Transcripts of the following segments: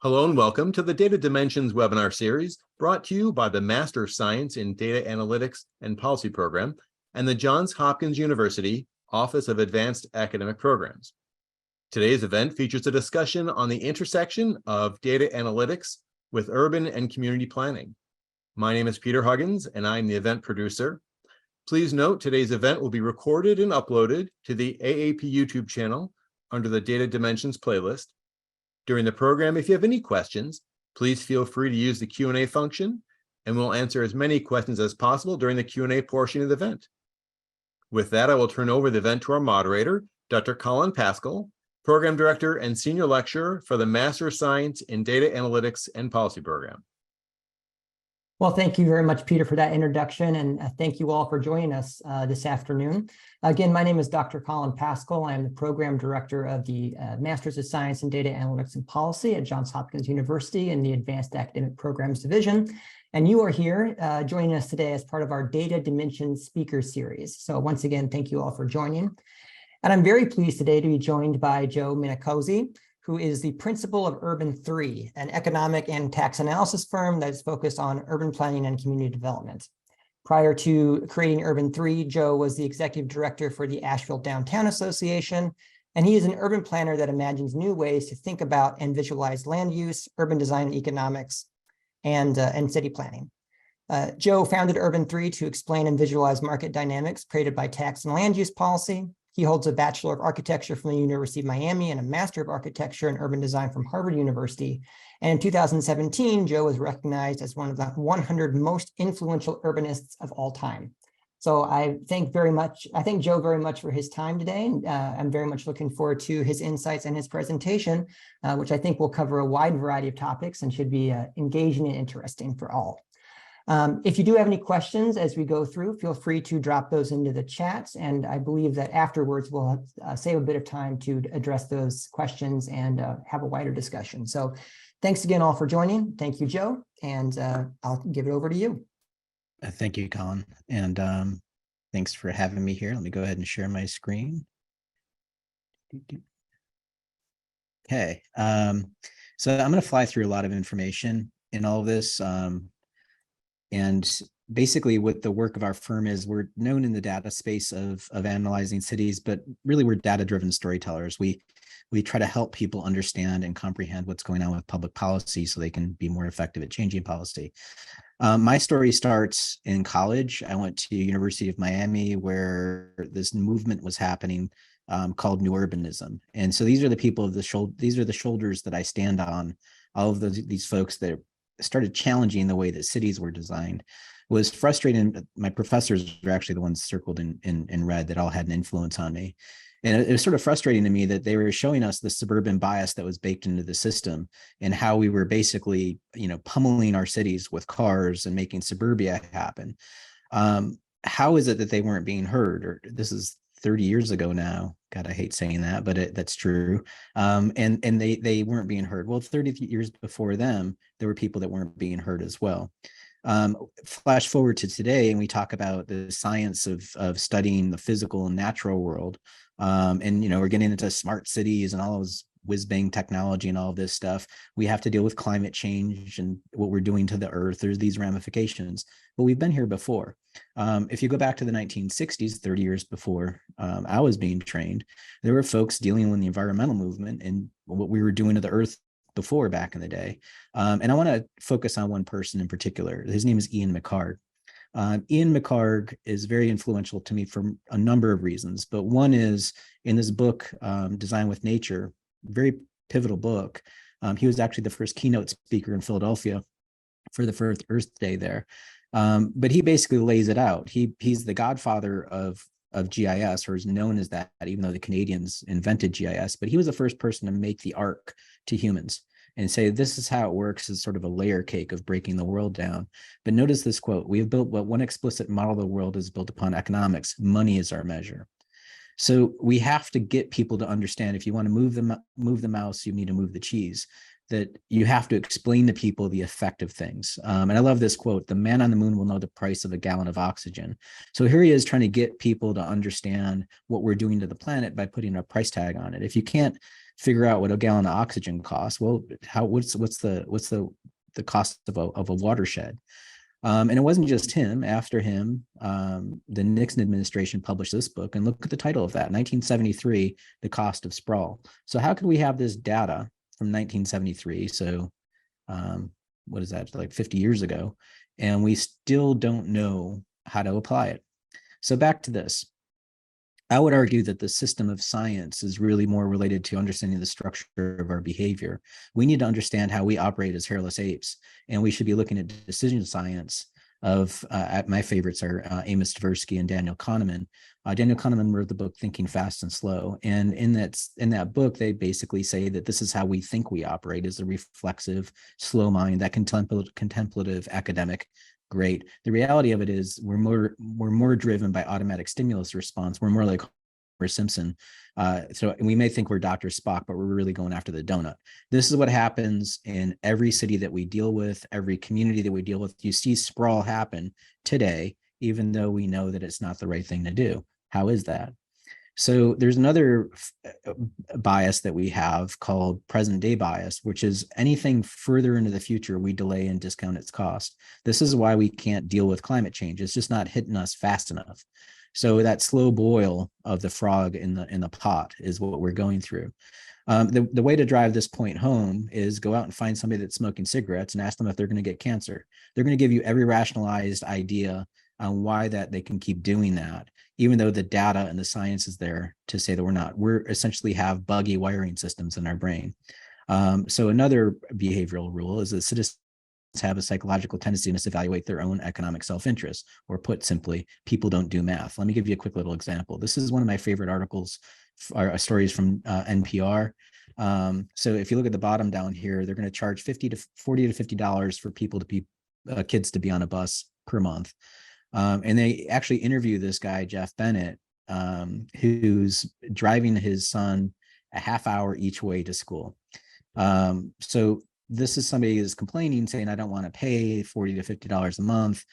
Hello and welcome to the Data Dimensions webinar series brought to you by the Master of Science in Data Analytics and Policy program and the Johns Hopkins University Office of Advanced Academic Programs. Today's event features a discussion on the intersection of data analytics with urban and community planning. My name is Peter Huggins and I'm the event producer. Please note today's event will be recorded and uploaded to the AAP YouTube channel under the Data Dimensions playlist. During the program, if you have any questions, please feel free to use the Q&A function, and we'll answer as many questions as possible during the Q&A portion of the event. With that, I will turn over the event to our moderator, Dr. Collin Paschall, Program Director and Senior Lecturer for the Master of Science in Data Analytics and Policy program. Well, thank you very much, Peter, for that introduction, and thank you all for joining us this afternoon. Again, my name is Dr. Collin Paschall. I'm the Program Director of the Masters of Science in Data Analytics and Policy at Johns Hopkins University in the Advanced Academic Programs Division. And you are here joining us today as part of our Data Dimensions Speaker Series. So once again, thank you all for joining. And I'm very pleased today to be joined by Joe Minicozzi, who is the principal of Urban 3, an economic and tax analysis firm that is focused on urban planning and community development. Prior to creating Urban 3, Joe was the executive director for the Asheville Downtown Association, and he is an urban planner that imagines new ways to think about and visualize land use, urban design and economics, and city planning. Joe founded Urban 3 to explain and visualize market dynamics created by tax and land use policy. He holds a Bachelor of Architecture from the University of Miami and a Master of Architecture and Urban Design from Harvard University. And in 2017, Joe was recognized as one of the 100 most influential urbanists of all time. So I thank Joe very much for his time today. And I'm very much looking forward to his insights and his presentation, which I think will cover a wide variety of topics and should be engaging and interesting for all. If you do have any questions as we go through, feel free to drop those into the chat. And I believe that afterwards we'll save a bit of time to address those questions and have a wider discussion. So thanks again all for joining. Thank you, Joe. And I'll give it over to you. Thank you, Collin. And thanks for having me here. Let me go ahead and share my screen. Okay. So I'm going to fly through a lot of information in all of this. And basically what the work of our firm is, we're known in the data space of analyzing cities, but really we're data-driven storytellers. We try to help people understand and comprehend what's going on with public policy so they can be more effective at changing policy. My story starts in college. I went to University of Miami where this movement was happening called New Urbanism. And so these are the people of these are the shoulders that I stand on, all of these folks that started challenging the way that cities were designed. Was frustrating. My professors were actually the ones circled in red that all had an influence on me. And it was sort of frustrating to me that they were showing us the suburban bias that was baked into the system and how we were basically, pummeling our cities with cars and making suburbia happen. How is it that they weren't being heard? Or this is 30 years ago now. God, I hate saying that, but that's true. And they weren't being heard. Well, 30 years before them, there were people that weren't being heard as well. Flash forward to today, and we talk about the science of studying the physical and natural world. And we're getting into smart cities and all those whiz-bang technology and all of this stuff. We have to deal with climate change and what we're doing to the earth. There's these ramifications, but we've been here before. If you go back to the 1960s, 30 years before I was being trained, there were folks dealing with the environmental movement and what we were doing to the earth before back in the day. And I want to focus on one person in particular. His name is Ian McHarg. Ian McHarg is very influential to me for a number of reasons, but one is in this book, Design with Nature, very pivotal book. He was actually the first keynote speaker in Philadelphia for the first Earth Day there. But he basically lays it out. He's the godfather of GIS, or is known as that, even though the Canadians invented GIS, but he was the first person to make the arc to humans and say, this is how it works, as sort of a layer cake of breaking the world down. But notice this quote: we have built what one explicit model of the world is built upon economics. Money is our measure. So we have to get people to understand, if you want to move the mouse, you need to move the cheese, that you have to explain to people the effect of things. And I love this quote: the man on the moon will know the price of a gallon of oxygen. So here he is trying to get people to understand what we're doing to the planet by putting a price tag on it. If you can't figure out what a gallon of oxygen costs. Well, what's the cost of a watershed? And it wasn't just him. After him, the Nixon administration published this book, and look at the title of that, 1973, The Cost of Sprawl. So how could we have this data from 1973? So what is that, like 50 years ago, and we still don't know how to apply it. So back to this. I would argue that the system of science is really more related to understanding the structure of our behavior. We need to understand how we operate as hairless apes, and we should be looking at decision science of, my favorites are Amos Tversky and Daniel Kahneman. Daniel Kahneman wrote the book Thinking Fast and Slow. And in that book, they basically say that this is how we think we operate, as a reflexive, slow mind, that contemplative academic. Great. The reality of it is we're more driven by automatic stimulus response. We're more like Homer Simpson. So we may think we're Dr. Spock, but we're really going after the donut. This is what happens in every city that we deal with, every community that we deal with. You see sprawl happen today, even though we know that it's not the right thing to do. How is that? So there's another bias that we have called present day bias, which is anything further into the future, we delay and discount its cost. This is why we can't deal with climate change. It's just not hitting us fast enough. So that slow boil of the frog in the pot is what we're going through. The way to drive this point home is go out and find somebody that's smoking cigarettes and ask them if they're going to get cancer. They're going to give you every rationalized idea on why that they can keep doing that, even though the data and the science is there to say that we're not. We're essentially have buggy wiring systems in our brain. So another behavioral rule is that citizens have a psychological tendency to evaluate their own economic self-interest, or put simply, people don't do math. Let me give you a quick little example. This is one of my favorite articles, or stories from NPR. So if you look at the bottom down here, they're going to charge $40 to $50 for people to be kids to be on a bus per month. And they actually interview this guy, Jeff Bennett, who's driving his son a half hour each way to school. So this is somebody who's complaining, saying, I don't want to pay $40 to $50 a month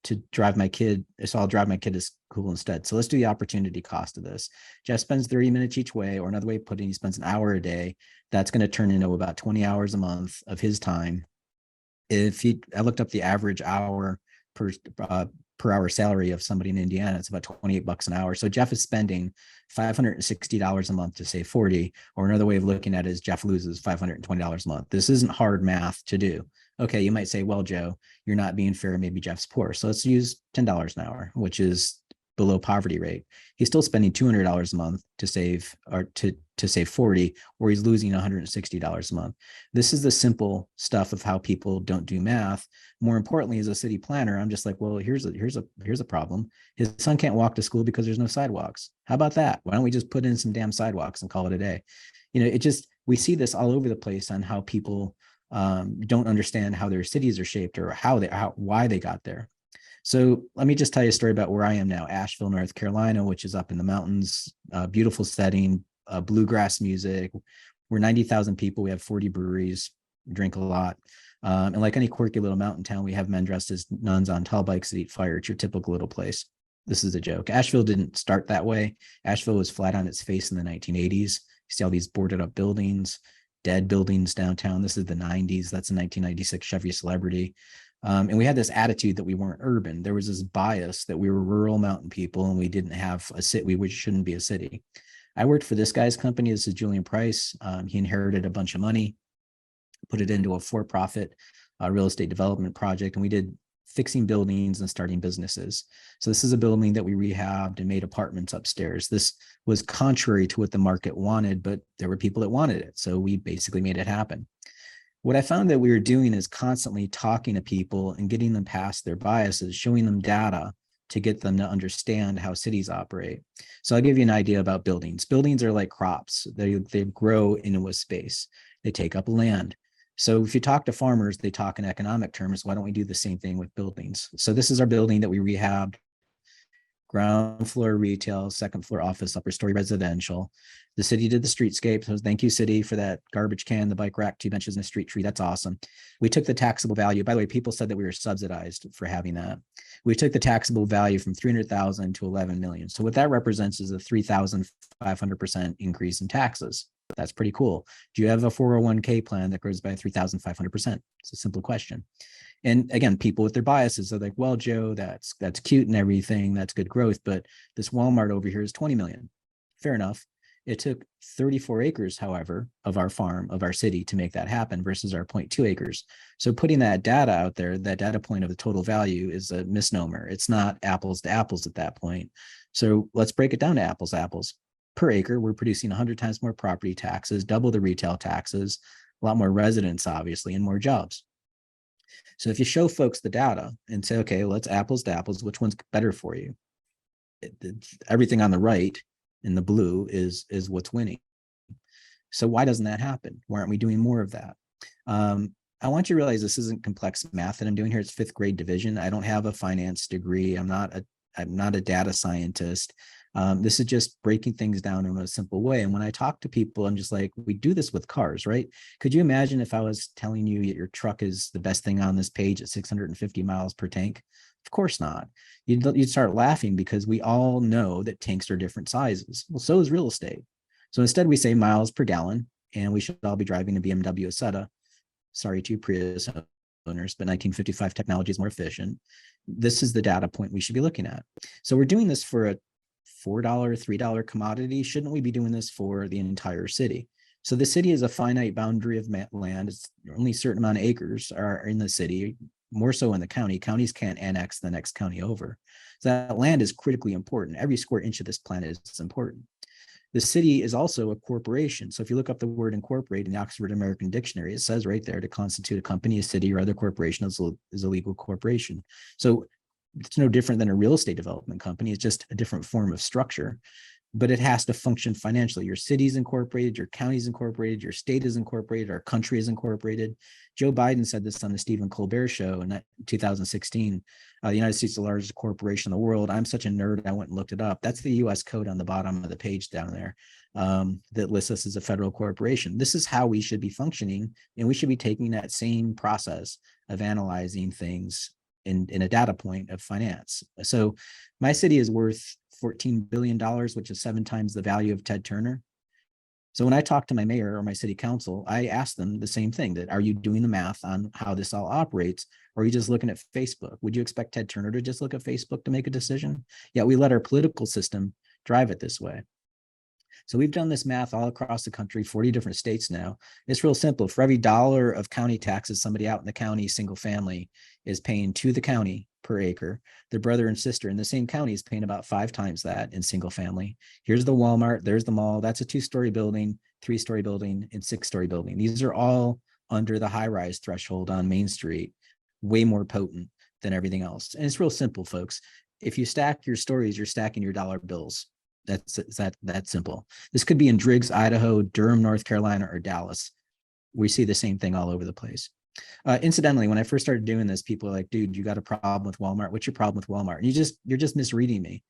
to drive my kid. So I'll drive my kid to school instead. So let's do the opportunity cost of this. Jeff spends 30 minutes each way, or another way of putting it, he spends an hour a day. That's going to turn into about 20 hours a month of his time. I looked up the average hour per hour salary of somebody in Indiana, it's about $28 an hour. So Jeff is spending $560 a month to save 40, or another way of looking at it is Jeff loses $520 a month. This isn't hard math to do. Okay, you might say, well, Joe, you're not being fair. Maybe Jeff's poor. So let's use $10 an hour, which is below poverty rate. He's still spending $200 a month to save, or to save 40, or he's losing $160 a month. This is the simple stuff of how people don't do math. More importantly, as a city planner, I'm just like, well, here's a problem. His son can't walk to school because there's no sidewalks. How about that? Why don't we just put in some damn sidewalks and call it a day? You know, we see this all over the place on how people don't understand how their cities are shaped, or why they got there. So let me just tell you a story about where I am now, Asheville, North Carolina, which is up in the mountains, beautiful setting, bluegrass music. We're 90,000 people. We have 40 breweries, drink a lot. And like any quirky little mountain town, we have men dressed as nuns on tall bikes that eat fire. It's your typical little place. This is a joke. Asheville didn't start that way. Asheville was flat on its face in the 1980s. You see all these boarded up buildings, dead buildings downtown. This is the 90s. That's a 1996 Chevy Celebrity. And we had this attitude that we weren't urban. There was this bias that we were rural mountain people and we didn't have a city, we shouldn't be a city. I worked for this guy's company. This is Julian Price. He inherited a bunch of money, put it into a for-profit real estate development project, and we did fixing buildings and starting businesses. So this is a building that we rehabbed and made apartments upstairs. This was contrary to what the market wanted, but there were people that wanted it. So we basically made it happen. What I found that we were doing is constantly talking to people and getting them past their biases, showing them data to get them to understand how cities operate. So I'll give you an idea about buildings. Buildings are like crops. They grow into a space. They take up land. So if you talk to farmers, they talk in economic terms. Why don't we do the same thing with buildings? So this is our building that we rehabbed. ground floor retail, second floor office, upper story residential. The city did the streetscape. So thank you, city, for that garbage can, the bike rack, 2 benches, and a street tree. That's awesome. We took the taxable value. By the way, people said that we were subsidized for having that. We took the taxable value from 300,000 to 11 million. So what that represents is a 3,500% increase in taxes. That's pretty cool. Do you have a 401k plan that grows by 3,500%? It's a simple question. And again, people with their biases are like, well, Joe, that's cute and everything. That's good growth. But this Walmart over here is 20 million. Fair enough. It took 34 acres, however, of our farm, of our city to make that happen versus our 0.2 acres. So putting that data out there, that data point of the total value is a misnomer. It's not apples to apples at that point. So let's break it down to apples to apples. Per acre, we're producing 100 times more property taxes, double the retail taxes, a lot more residents, obviously, and more jobs. So if you show folks the data and say, okay, let's apples to apples, which one's better for you? Everything on the right in the blue is what's winning. So why doesn't that happen? Why aren't we doing more of that? I want you to realize this isn't complex math that I'm doing here. It's 5th grade division. I don't have a finance degree. I'm not a data scientist. This is just breaking things down in a simple way. And when I talk to people, I'm just like, we do this with cars, right? Could you imagine if I was telling you that your truck is the best thing on this page at 650 miles per tank? Of course not. You'd start laughing because we all know that tanks are different sizes. Well, so is real estate. So instead we say miles per gallon, and we should all be driving a BMW Isetta. Sorry to you Prius owners, but 1955 technology is more efficient. This is the data point we should be looking at. So we're doing this for a $4, $3 commodity. Shouldn't we be doing this for the entire city? So the city is a finite boundary of land. It's only a certain amount of acres are in the city, more so in the county. Counties can't annex the next county over. So that land is critically important. Every square inch of this planet is important. The city is also a corporation. So if you look up the word incorporate in the Oxford American Dictionary, it says right there, to constitute a company, a city, or other corporation is a legal corporation. So it's no different than a real estate development company. It's just a different form of structure, but it has to function financially. Your city's incorporated, your county's incorporated, your state is incorporated, our country is incorporated. Joe Biden said this on the Stephen Colbert show in 2016. The United States is the largest corporation in the world. I'm such a nerd, I went and looked it up. That's the US code on the bottom of the page down there that lists us as a federal corporation. This is how we should be functioning, and we should be taking that same process of analyzing things in a data point of finance. So my city is worth $14 billion, which is 7 times the value of Ted Turner. So when I talk to my mayor or my city council, I ask them the same thing, that are you doing the math on how this all operates? Or are you just looking at Facebook? Would you expect Ted Turner to just look at Facebook to make a decision? Yeah, we let our political system drive it this way. So we've done this math all across the country, 40 different states now. It's real simple. For every dollar of county taxes, somebody out in the county, single family, is paying to the county per acre. Their brother and sister in the same county is paying about 5 times that in single family. Here's the Walmart, there's the mall. That's a 2-story building, 3-story building, and 6-story building. These are all under the high-rise threshold on Main Street, way more potent than everything else. And it's real simple, folks. If you stack your stories, you're stacking your dollar bills. That's that simple. This could be in Driggs, Idaho, Durham, North Carolina, or Dallas. We see the same thing all over the place. Incidentally, when I first started doing this, people are like, dude, you got a problem with Walmart. What's your problem with Walmart? And you're just misreading me.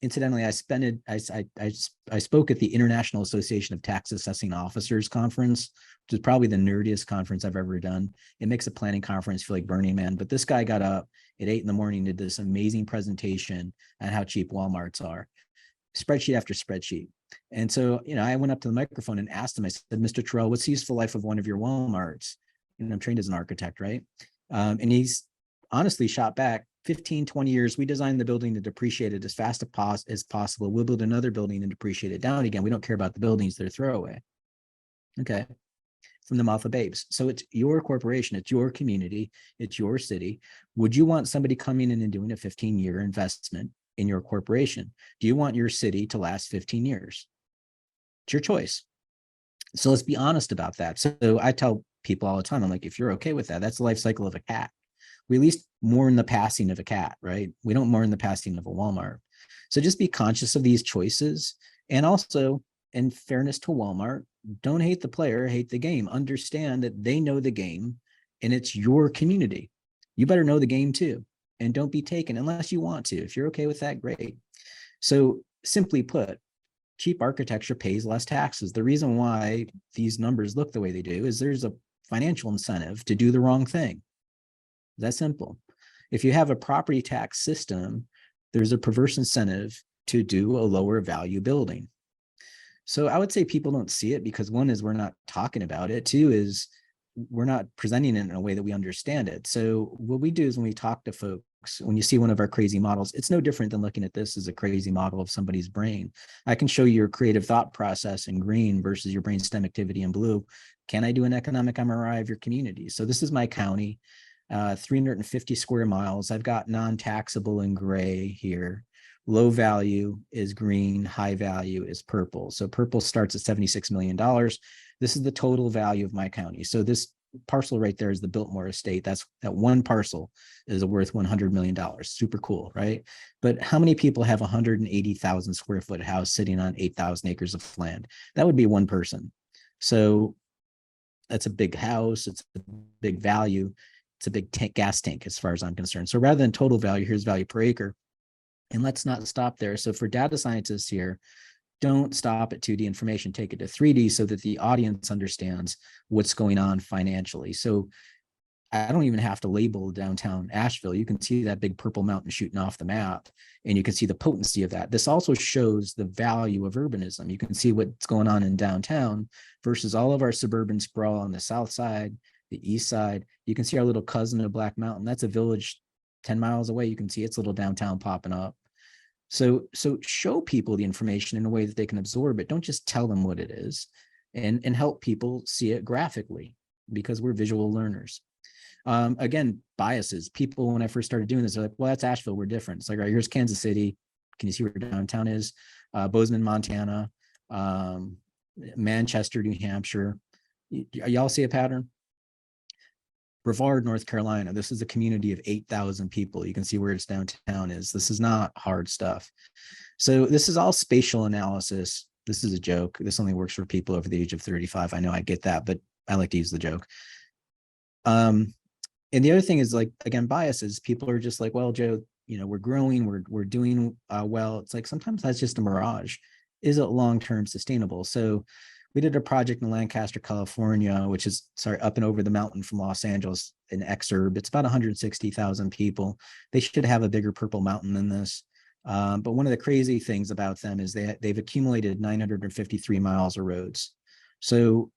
Incidentally, I spoke at the International Association of Tax Assessing Officers conference, which is probably the nerdiest conference I've ever done. It makes a planning conference feel like Burning Man, but this guy got up at 8 a.m, did this amazing presentation on how cheap Walmarts are. Spreadsheet after spreadsheet. And so, I went up to the microphone and asked him, I said, Mr. Terrell, what's the useful life of one of your Walmarts? And I'm trained as an architect, right? And he's honestly shot back 15, 20 years. We designed the building to depreciate it as fast as possible. We'll build another building and depreciate it down again. We don't care about the buildings, they're throwaway. Okay. From the mouth of babes. So it's your corporation, it's your community, it's your city. Would you want somebody coming in and doing a 15-year investment in your corporation? Do you want your city to last 15 years? It's your choice. So let's be honest about that. So I tell people all the time, I'm like, if you're okay with that, that's the life cycle of a cat. We at least mourn the passing of a cat, right? We don't mourn the passing of a Walmart. So just be conscious of these choices. And also, in fairness to Walmart, don't hate the player, hate the game. Understand that they know the game and it's your community. You better know the game too. and don't be taken unless you want to. If you're okay with that, great. So simply put, cheap architecture pays less taxes. The reason why these numbers look the way they do is there's a financial incentive to do the wrong thing. That's simple. If you have a property tax system, there's a perverse incentive to do a lower value building. So I would say people don't see it because one is we're not talking about it. Two is we're not presenting it in a way that we understand it. So what we do is when we talk to folks, when you see one of our crazy models, it's no different than looking at this as a crazy model of somebody's brain. I can show you your creative thought process in green versus your brainstem activity in blue. Can I do an economic MRI of your community? So this is my county, 350 square miles. I've got non-taxable in gray here. Low value is green, high value is purple. So purple starts at $76 million. This is the total value of my county. So this parcel right there is the Biltmore estate. That one parcel is worth $100 million. Super cool, right? But how many people have a 180,000 square foot house sitting on 8,000 acres of land? That would be one person. So that's a big house. It's a big value. It's a big gas tank as far as I'm concerned. So rather than total value, here's value per acre. And let's not stop there. So for data scientists here, don't stop at 2D information, take it to 3D so that the audience understands what's going on financially. So I don't even have to label downtown Asheville. You can see that big purple mountain shooting off the map, and you can see the potency of that. This also shows the value of urbanism. You can see what's going on in downtown versus all of our suburban sprawl on the south side, the east side. You can see our little cousin of Black Mountain. That's a village 10 miles away. You can see its little downtown popping up. So show people the information in a way that they can absorb it. Don't just tell them what it is, and help people see it graphically, because we're visual learners. Again, biases. People, when I first started doing this, are like, well, that's Asheville, we're different. It's like, all right, here's Kansas City. Can you see where downtown is? Bozeman, Montana, Manchester, New Hampshire. Y'all see a pattern? Brevard, North Carolina. This is a community of 8,000 people. You can see where its downtown is. This is not hard stuff. So this is all spatial analysis. This is a joke. This only works for people over the age of 35. I know, I get that, but I like to use the joke. And the other thing is, like, again, biases. People are just like, well, Joe, we're growing, we're doing well. It's like, sometimes that's just a mirage. Is it long-term sustainable? So we did a project in Lancaster, California, which is, up and over the mountain from Los Angeles, in Exurb. It's about 160,000 people. They should have a bigger purple mountain than this. But one of the crazy things about them is they've accumulated 953 miles of roads. So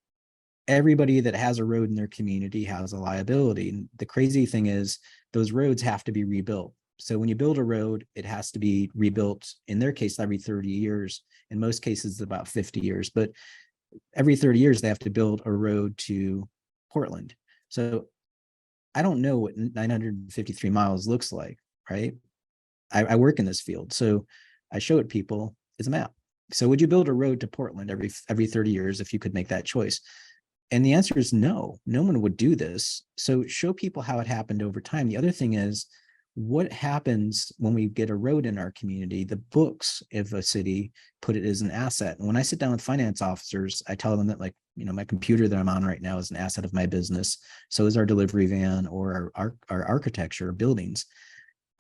everybody that has a road in their community has a liability. And the crazy thing is those roads have to be rebuilt. So when you build a road, it has to be rebuilt, in their case, every 30 years. In most cases, about 50 years. But every 30 years, they have to build a road to Portland. So I don't know what 953 miles looks like, right? I work in this field. So I show it people as a map. So would you build a road to Portland every 30 years if you could make that choice? And the answer is no, no one would do this. So show people how it happened over time. The other thing is, what happens when we get a road in our community? The books of a city put it as an asset. And when I sit down with finance officers, I tell them that, like, my computer that I'm on right now is an asset of my business. So is our delivery van, or our architecture, buildings.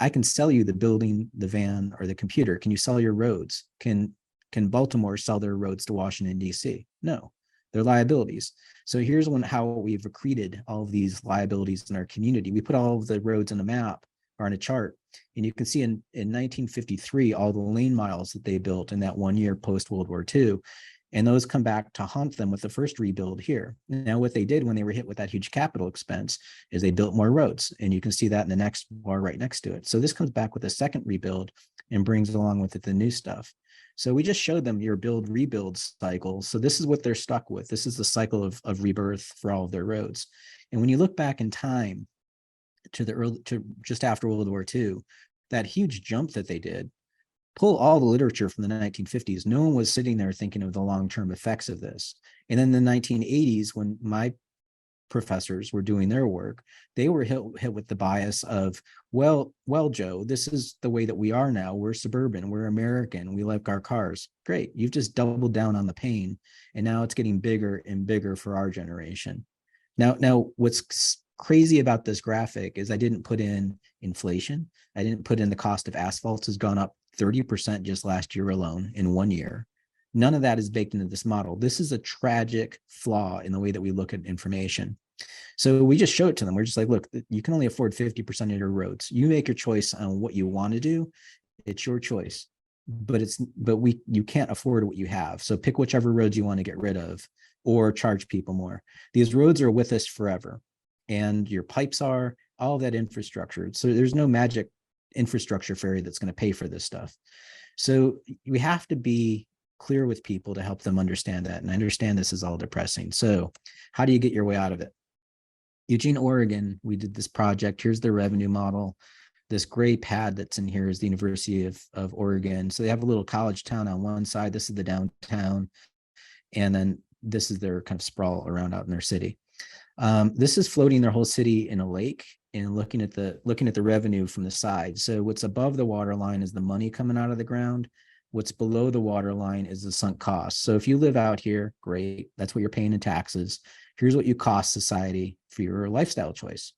I can sell you the building, the van, or the computer. Can you sell your roads? Can Baltimore sell their roads to Washington, D.C.? No, they're liabilities. So here's how we've accreted all of these liabilities in our community. We put all of the roads on a map, or on a chart, and you can see in 1953 all the lane miles that they built in that 1 year post World War II, and those come back to haunt them with the first rebuild here. Now, what they did when they were hit with that huge capital expense is they built more roads, and you can see that in the next bar right next to it. So this comes back with a second rebuild and brings along with it the new stuff. So we just showed them your rebuild cycle. So this is what they're stuck with. This is the cycle of rebirth for all of their roads. And when you look back in time, to just after World War II, that huge jump that they did, pull all the literature from the 1950s. No one was sitting there thinking of the long-term effects of this. And then in the 1980s, when my professors were doing their work, they were hit with the bias of, well, Joe, this is the way that we are now. We're suburban, we're American, we like our cars. Great, you've just doubled down on the pain, and now it's getting bigger and bigger for our generation. Now what's crazy about this graphic is I didn't put in inflation. I didn't put in the cost of asphalt has gone up 30% just last year alone in 1 year. None of that is baked into this model. This is a tragic flaw in the way that we look at information. So we just show it to them. We're just like, look, you can only afford 50% of your roads. You make your choice on what you want to do. It's your choice, but you can't afford what you have. So pick whichever roads you want to get rid of or charge people more. These roads are with us forever, and your pipes are, all that infrastructure. So there's no magic infrastructure fairy that's going to pay for this stuff. So we have to be clear with people to help them understand that. And I understand this is all depressing. So how do you get your way out of it? Eugene, Oregon, we did this project. Here's their revenue model. This gray pad that's in here is the University of Oregon. So they have a little college town on one side. This is the downtown. And then this is their kind of sprawl around out in their city. This is floating their whole city in a lake and looking at the revenue from the side. So what's above the water line is the money coming out of the ground. What's below the water line is the sunk cost. So if you live out here, great. That's what you're paying in taxes. Here's what you cost society for your lifestyle choice.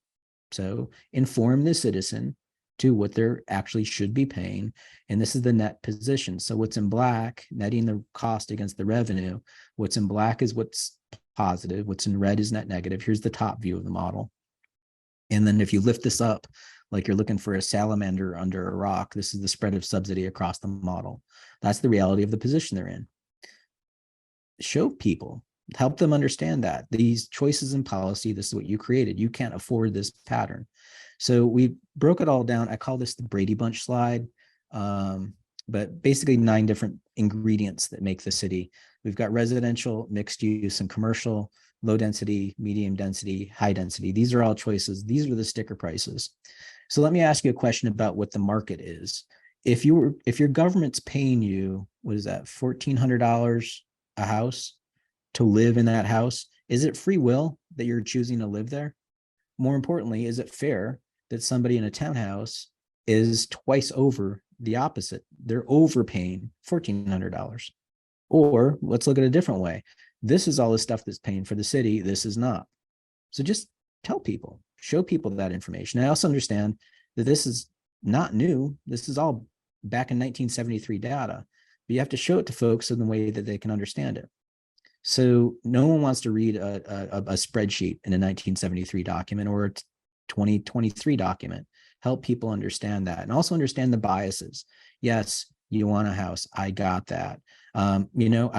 So inform the citizen to what they're actually should be paying. And this is the net position. So what's in black, netting the cost against the revenue. What's in black is what's positive. What's in red is net negative. Here's the top view of the model. And then if you lift this up, like you're looking for a salamander under a rock, this is the spread of subsidy across the model. That's the reality of the position they're in. Show people, help them understand that these choices in policy, this is what you created. You can't afford this pattern. So we broke it all down. I call this the Brady Bunch slide, but basically 9 different ingredients that make the city. We've got residential, mixed use, and commercial, low density, medium density, high density. These are all choices. These are the sticker prices. So let me ask you a question about what the market is. If your government's paying you, what is that, $1,400 a house to live in that house, is it free will that you're choosing to live there? More importantly, is it fair that somebody in a townhouse is twice over the opposite? They're overpaying $1,400. Or let's look at a different way. This is all the stuff that's paying for the city. This is not. So just tell people, show people that information. I also understand that this is not new. This is all back in 1973 data, but you have to show it to folks in the way that they can understand it. So no one wants to read a spreadsheet in a 1973 document or a 2023 document. Help people understand that and also understand the biases. Yes, you want a house. I got that. I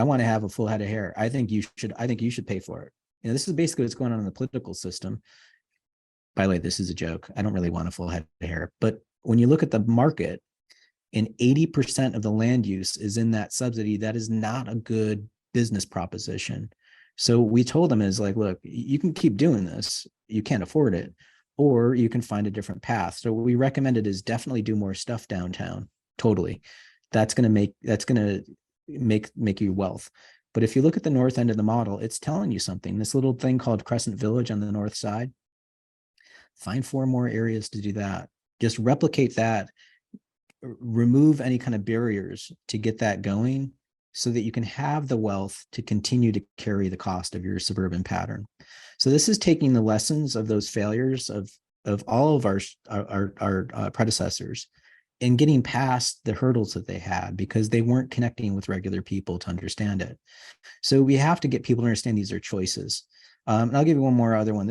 want to have a full head of hair. I think you should pay for it. This is basically what's going on in the political system. By the way, this is a joke. I don't really want a full head of hair. But when you look at the market, and 80% of the land use is in that subsidy, that is not a good business proposition. So we told them is like, look, you can keep doing this. You can't afford it, or you can find a different path. So what we recommended is definitely do more stuff downtown. Totally. That's going to make you wealth. But if you look at the north end of the model, it's telling you something. This little thing called Crescent Village on the north side, find 4 more areas to do that. Just replicate that, remove any kind of barriers to get that going so that you can have the wealth to continue to carry the cost of your suburban pattern. So this is taking the lessons of those failures of all of our predecessors and getting past the hurdles that they had because they weren't connecting with regular people to understand it. So we have to get people to understand these are choices. And I'll give you one more other one.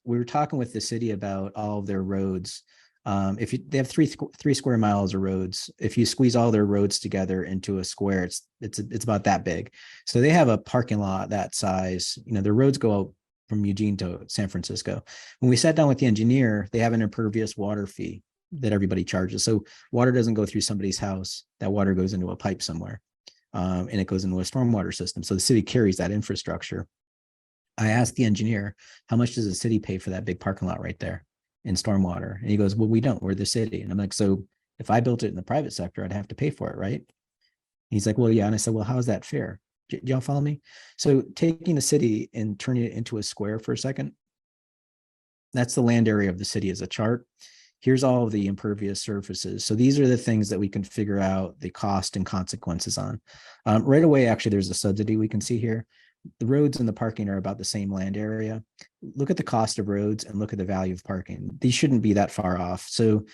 We were talking with the city about all of their roads. They have three square miles of roads. If you squeeze all their roads together into a square, it's about that big. So they have a parking lot that size. Their roads go out from Eugene to San Francisco. When we sat down with the engineer, they have an impervious water fee that everybody charges. So water doesn't go through somebody's house. That water goes into a pipe somewhere, and it goes into a stormwater system. So the city carries that infrastructure. I asked the engineer, how much does the city pay for that big parking lot right there in stormwater? And he goes, well, we don't. We're the city. And I'm like, so if I built it in the private sector, I'd have to pay for it, right? He's like, well, yeah. And I said, well, how is that fair? Do y'all follow me? So taking the city and turning it into a square for a second, that's the land area of the city as a chart. Here's all of the impervious surfaces. So these are the things that we can figure out the cost and consequences on. Right away, actually, there's a subsidy we can see here. the roads and the parking are about the same land area. Look at the cost of roads and look at the value of parking. These shouldn't be that far off. So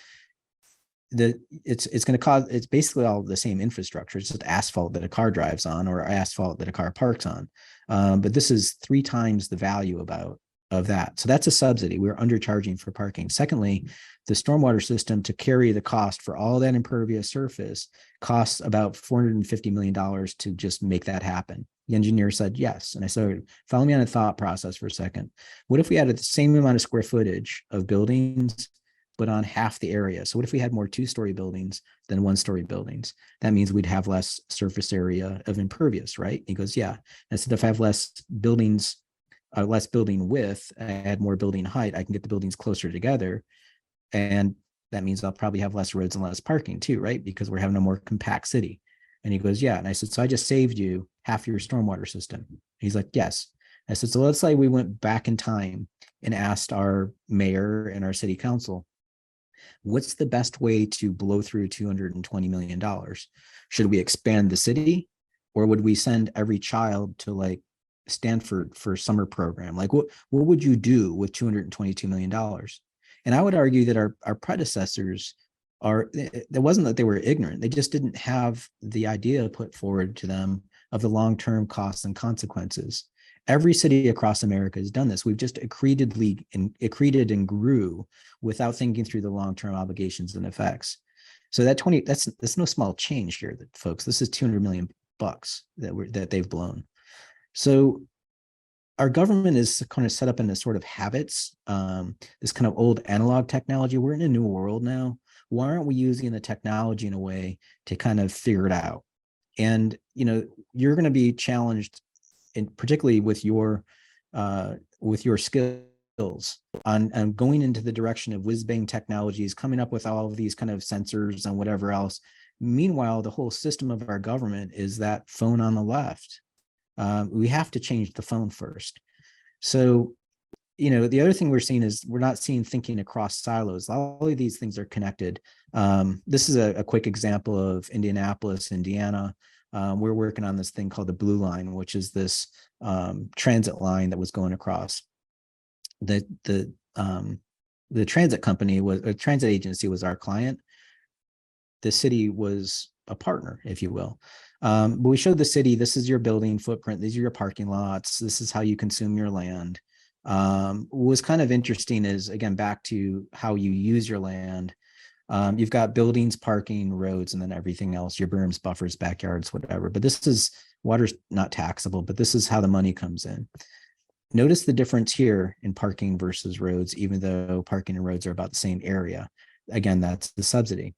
it's going to cause, it's basically all the same infrastructure. It's just asphalt that a car drives on or asphalt that a car parks on. But this is 3 times the value of that. So that's a subsidy. We're undercharging for parking. Secondly, the stormwater system to carry the cost for all that impervious surface costs about $450 million to just make that happen. The engineer said yes. And I said, follow me on a thought process for a second. What if we had the same amount of square footage of buildings, but on half the area? So what if we had more 2-story buildings than 1-story buildings? That means we'd have less surface area of impervious, right? He goes, yeah. And I said, if I have less buildings, less building width, I add more building height, I can get the buildings closer together. And that means I'll probably have less roads and less parking too, right? Because we're having a more compact city. And he goes, yeah. And I said, so I just saved you half your stormwater system. He's like, yes. I said, so let's say we went back in time and asked our mayor and our city council, what's the best way to blow through $220 million? Should we expand the city, or would we send every child to like Stanford for summer program? Like what would you do with $222 million? And I would argue that our predecessors it wasn't that they were ignorant. They just didn't have the idea put forward to them of the long-term costs and consequences. Every city across America has done this. We've just accreted and grew without thinking through the long-term obligations and effects. So that's no small change here, folks. This is $200 million that they've blown. So our government is kind of set up in this sort of habits, this kind of old analog technology. We're in a new world now. Why aren't we using the technology in a way to kind of figure it out? And, you're going to be challenged, particularly with your skills on going into the direction of whiz-bang technologies, coming up with all of these kind of sensors and whatever else. Meanwhile, the whole system of our government is that phone on the left. We have to change the phone first. So, the other thing we're seeing is we're not seeing thinking across silos. All of these things are connected. This is a quick example of Indianapolis, Indiana. We're working on this thing called the Blue Line, which is this transit line that was going across. The transit company a transit agency was our client. The city was a partner, if you will. But we showed the city, this is your building footprint, these are your parking lots, this is how you consume your land. What was kind of interesting is, again, back to how you use your land. You've got buildings, parking, roads, and then everything else, your berms, buffers, backyards, whatever. But water's not taxable, but this is how the money comes in. Notice the difference here in parking versus roads, even though parking and roads are about the same area. Again, that's the subsidy.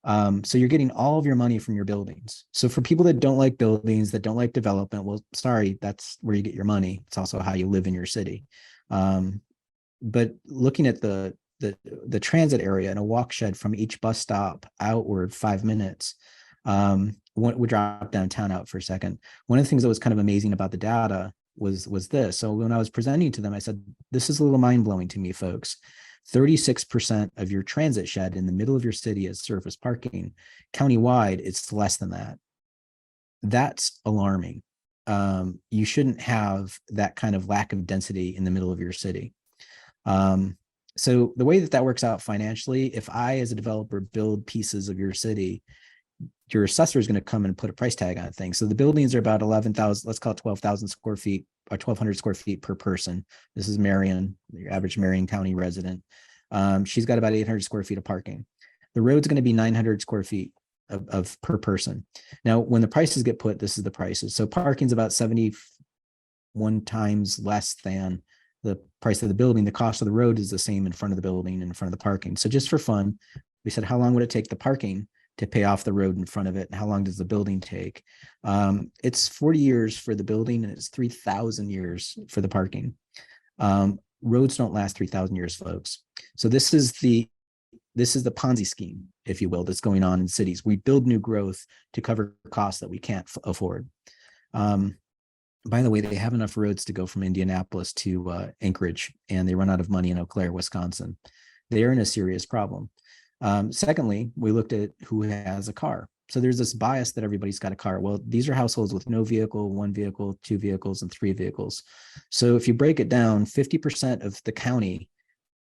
So you're getting all of your money from your buildings. So for people that don't like buildings, that don't like development, well, sorry, that's where you get your money. It's also how you live in your city. But looking at the transit area and a walk shed from each bus stop outward 5 minutes, we drop downtown out for a second. One of the things that was kind of amazing about the data was this. So when I was presenting to them, I said, this is a little mind blowing to me, folks. 36% of your transit shed in the middle of your city is surface parking. Countywide, it's less than that. That's alarming. You shouldn't have that kind of lack of density in the middle of your city. So the way that works out financially, if I, as a developer, build pieces of your city, your assessor is going to come and put a price tag on things. So the buildings are about 11,000, let's call it 12,000 square feet or 1,200 square feet per person. This is Marion, your average Marion County resident. She's got about 800 square feet of parking. The road's going to be 900 square feet of per person. Now, when the prices get put, this is the prices. So parking's about 71 times less than the price of the building. The cost of the road is the same in front of the building and in front of the parking. So just for fun, we said, how long would it take the parking to pay off the road in front of it? And how long does the building take? It's 40 years for the building and it's 3,000 years for the parking. Roads don't last 3,000 years, folks. So this is the Ponzi scheme, if you will, that's going on in cities. We build new growth to cover costs that we can't afford. By the way, they have enough roads to go from Indianapolis to Anchorage, and they run out of money in Eau Claire, Wisconsin. They are in a serious problem. Secondly, we looked at who has a car. So there's this bias that everybody's got a car. Well, these are households with no vehicle, 1 vehicle, 2 vehicles, and 3 vehicles. So if you break it down, 50% of the county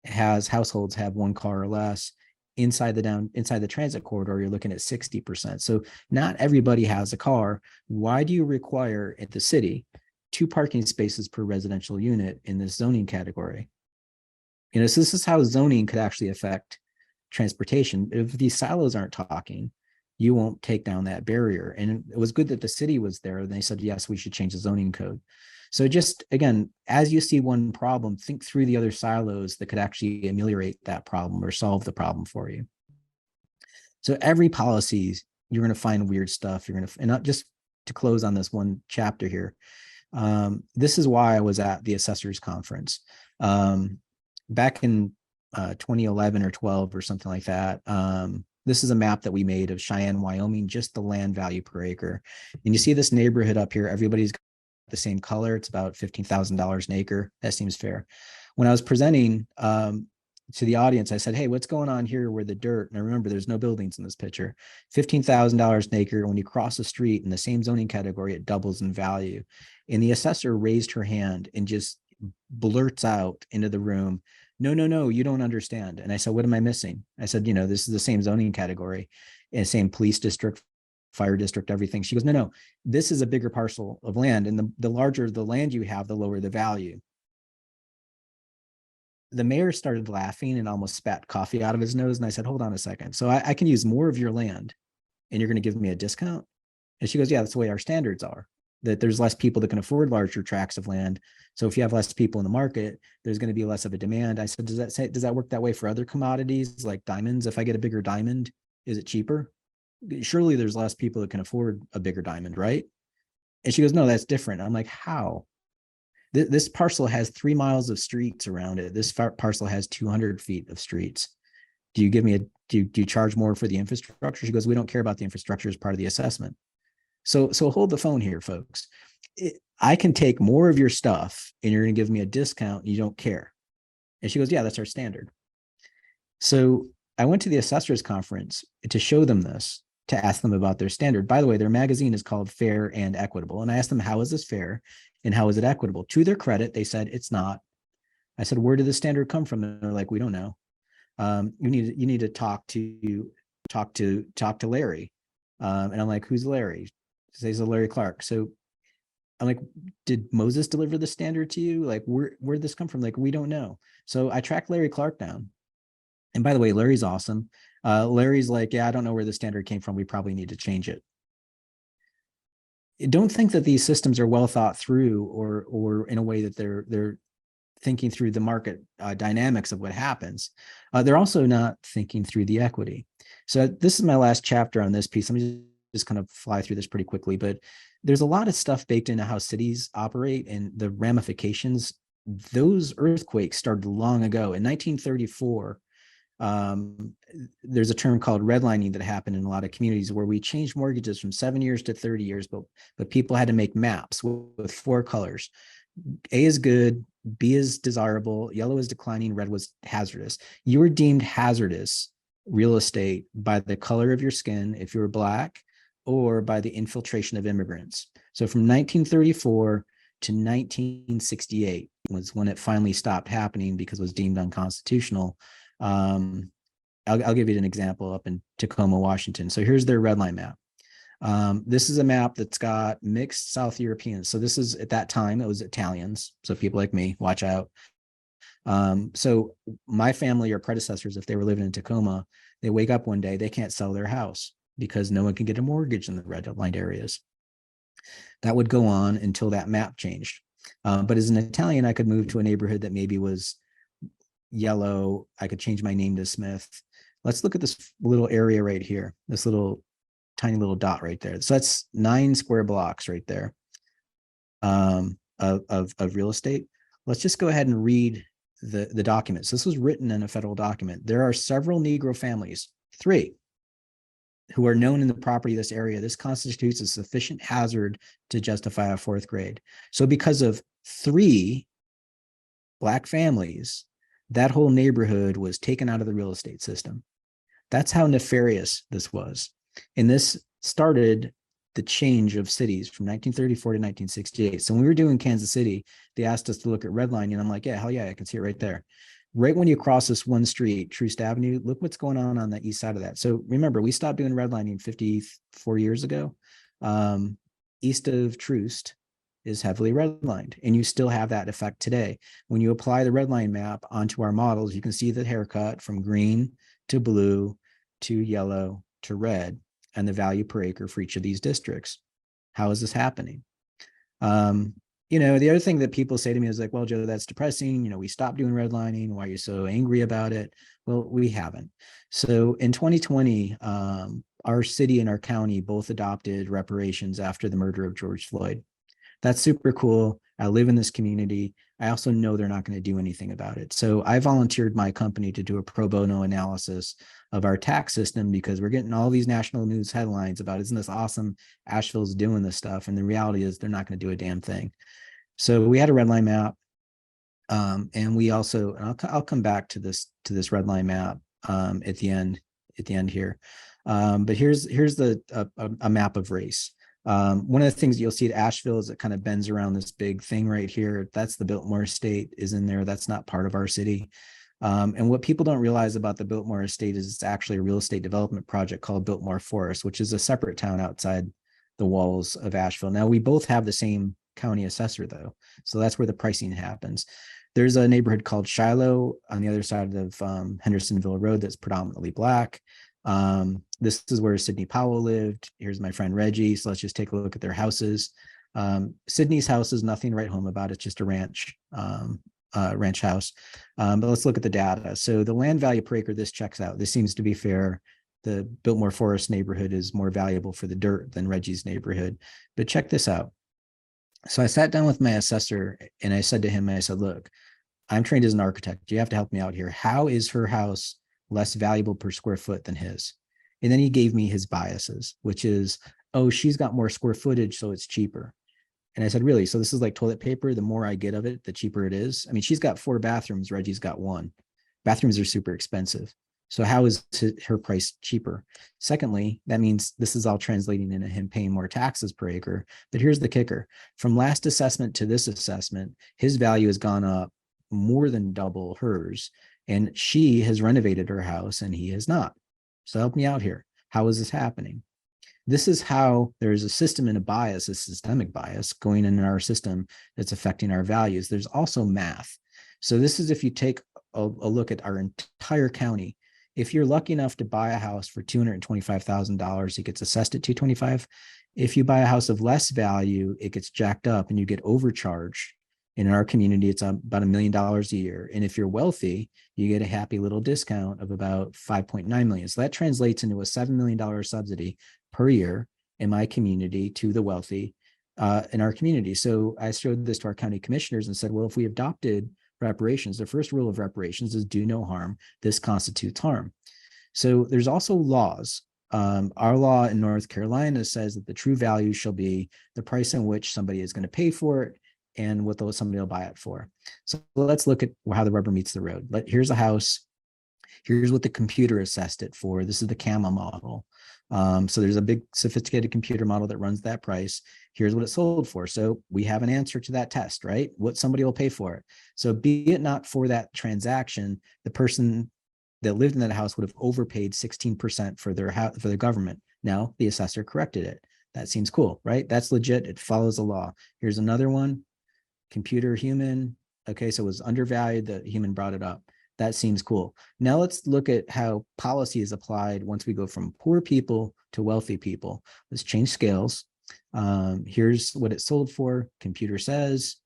has households have 1 car or less. Inside the transit corridor, you're looking at 60%. So not everybody has a car. Why do you require at the city 2 parking spaces per residential unit in this zoning category? So this is how zoning could actually affect transportation. If these silos aren't talking, you won't take down that barrier. And it was good that the city was there. And they said, yes, we should change the zoning code. So just, again, as you see one problem, think through the other silos that could actually ameliorate that problem or solve the problem for you. So every policy, you're going to find weird stuff. And not just to close on this one chapter here. This is why I was at the assessors conference back in 2011 or 12 or something like that. This is a map that we made of Cheyenne, Wyoming, just the land value per acre. And you see this neighborhood up here, everybody's got the same color. It's about $15,000 an acre. That seems fair. When I was presenting to the audience, I said, hey, what's going on here where the dirt, and I remember there's no buildings in this picture, $15,000 an acre. When you cross the street in the same zoning category, it doubles in value. And the assessor raised her hand and just blurts out into the room, no, you don't understand. And I said, what am I missing? I said, this is the same zoning category and same police district, fire district, everything. She goes, no, this is a bigger parcel of land. And the larger the land you have, the lower the value. The mayor started laughing and almost spat coffee out of his nose. And I said, hold on a second. So I can use more of your land and you're going to give me a discount? And she goes, yeah, that's the way our standards are, that there's less people that can afford larger tracts of land. So if you have less people in the market, there's going to be less of a demand. I said, does that work that way for other commodities like diamonds? If I get a bigger diamond, is it cheaper? Surely there's less people that can afford a bigger diamond, right? And she goes, no, that's different. I'm like, how? This parcel has 3 miles of streets around it. This parcel has 200 feet of streets. Do you give me do you charge more for the infrastructure? She goes, we don't care about the infrastructure as part of the assessment. So hold the phone here, folks. I can take more of your stuff and you're going to give me a discount and you don't care. And she goes, yeah, that's our standard. So I went to the assessors conference to show them this, to ask them about their standard. By the way, their magazine is called Fair and Equitable. And I asked them, how is this fair and how is it equitable? To their credit, they said, it's not. I said, where did the standard come from? And they're like, we don't know. You need to talk to Larry. And I'm like, who's Larry? He says Larry Clark. So I'm like, did Moses deliver the standard to you? Like, where'd this come from? Like, we don't know. So I tracked Larry Clark down. And by the way, Larry's awesome. Larry's like, yeah, I don't know where the standard came from. We probably need to change it. Don't think that these systems are well thought through or in a way that they're thinking through the market dynamics of what happens. They're also not thinking through the equity. So this is my last chapter on this piece. Let me just kind of fly through this pretty quickly, but there's a lot of stuff baked into how cities operate and the ramifications. Those earthquakes started long ago. In 1934, there's a term called redlining that happened in a lot of communities where we changed mortgages from 7 years to 30 years, but people had to make maps with 4 colors. A is good, B is desirable, yellow is declining, red was hazardous. You were deemed hazardous real estate by the color of your skin if you were Black, or by the infiltration of immigrants. So from 1934 to 1968 was when it finally stopped happening because it was deemed unconstitutional. I'll give you an example up in Tacoma, Washington. So here's their red line map. This is a map that's got mixed South Europeans. So this is, at that time, it was Italians. So people like me, watch out. So my family or predecessors, if they were living in Tacoma, they wake up one day, they can't sell their house because no one can get a mortgage in the red-lined areas. That would go on until that map changed. But as an Italian, I could move to a neighborhood that maybe was yellow. I could change my name to Smith. Let's look at this little area right here, this little tiny little dot right there. So that's 9 square blocks right there of real estate. Let's just go ahead and read the documents. This was written in a federal document. There are several Negro families, 3, who are known in the property of this area. This constitutes a sufficient hazard to justify a 4th grade. So because of 3 Black families, that whole neighborhood was taken out of the real estate system. That's how nefarious this was. And this started the change of cities from 1934 to 1968. So when we were doing Kansas City, they asked us to look at redlining, and I'm like, yeah, hell yeah, I can see it right there. Right when you cross this one street, Troost Avenue, look what's going on the east side of that. So remember, we stopped doing redlining 54 years ago. East of Troost is heavily redlined, and you still have that effect today. When you apply the redline map onto our models, you can see the haircut from green to blue to yellow to red, and the value per acre for each of these districts. How is this happening? The other thing that people say to me is like, well, Joe, that's depressing. We stopped doing redlining. Why are you so angry about it? Well, we haven't. So in 2020, our city and our county both adopted reparations after the murder of George Floyd. That's super cool. I live in this community. I also know they're not going to do anything about it. So I volunteered my company to do a pro bono analysis of our tax system, because we're getting all these national news headlines about, isn't this awesome? Asheville's doing this stuff. And the reality is they're not going to do a damn thing. So we had a redline map. And we also, and I'll come back to this redline map at the end here. But here's a map of race. One of the things you'll see at Asheville is it kind of bends around this big thing right here. That's the Biltmore Estate is in there. That's not part of our city. And what people don't realize about the Biltmore Estate is it's actually a real estate development project called Biltmore Forest, which is a separate town outside the walls of Asheville. Now, we both have the same county assessor, though. So that's where the pricing happens. There's a neighborhood called Shiloh on the other side of Hendersonville Road that's predominantly Black. This is where Sidney Powell lived. Here's my friend Reggie. So let's just take a look at their houses. Sidney's house is nothing to write home about. It's just a ranch house. But let's look at the data. So the land value per acre, this checks out. This seems to be fair. The Biltmore Forest neighborhood is more valuable for the dirt than Reggie's neighborhood. But check this out. So I sat down with my assessor and I said to him, I said, look, I'm trained as an architect. You have to help me out here. How is her house less valuable per square foot than his? And then he gave me his biases, which is, oh, she's got more square footage, so it's cheaper. And I said, really? So this is like toilet paper. The more I get of it, the cheaper it is. I mean, she's got 4 bathrooms. Reggie's got 1. Bathrooms are super expensive. So how is her price cheaper? Secondly, that means this is all translating into him paying more taxes per acre. But here's the kicker. From last assessment to this assessment, his value has gone up more than double hers. And she has renovated her house and he has not. So help me out here. How is this happening? This is how there's a system and a bias, a systemic bias going in our system that's affecting our values. There's also math. So this is if you take a look at our entire county. If you're lucky enough to buy a house for $225,000, it gets assessed at $225,000. If you buy a house of less value, it gets jacked up and you get overcharged. In our community, it's about $1 million a year. And if you're wealthy, you get a happy little discount of about $5.9 million. So that translates into a $7 million subsidy per year in my community to the wealthy in our community. So I showed this to our county commissioners and said, well, if we adopted reparations, the first rule of reparations is do no harm. This constitutes harm. So there's also laws. Our law in North Carolina says that the true value shall be the price in which somebody is going to pay for it and what somebody will buy it for. So let's look at how the rubber meets the road. Here's a house. Here's what the computer assessed it for. This is the CAMA model. So there's a big sophisticated computer model that runs that price. Here's what it sold for. So we have an answer to that test, right? What somebody will pay for it. So be it not for that transaction, the person that lived in that house would have overpaid 16% for their house, for the government. Now the assessor corrected it. That seems cool, right? That's legit. It follows the law. Here's another one. Computer, human. Okay, so it was undervalued. The human brought it up. That seems cool. Now let's look at how policy is applied once we go from poor people to wealthy people. Let's change scales. Here's what it sold for. Computer says,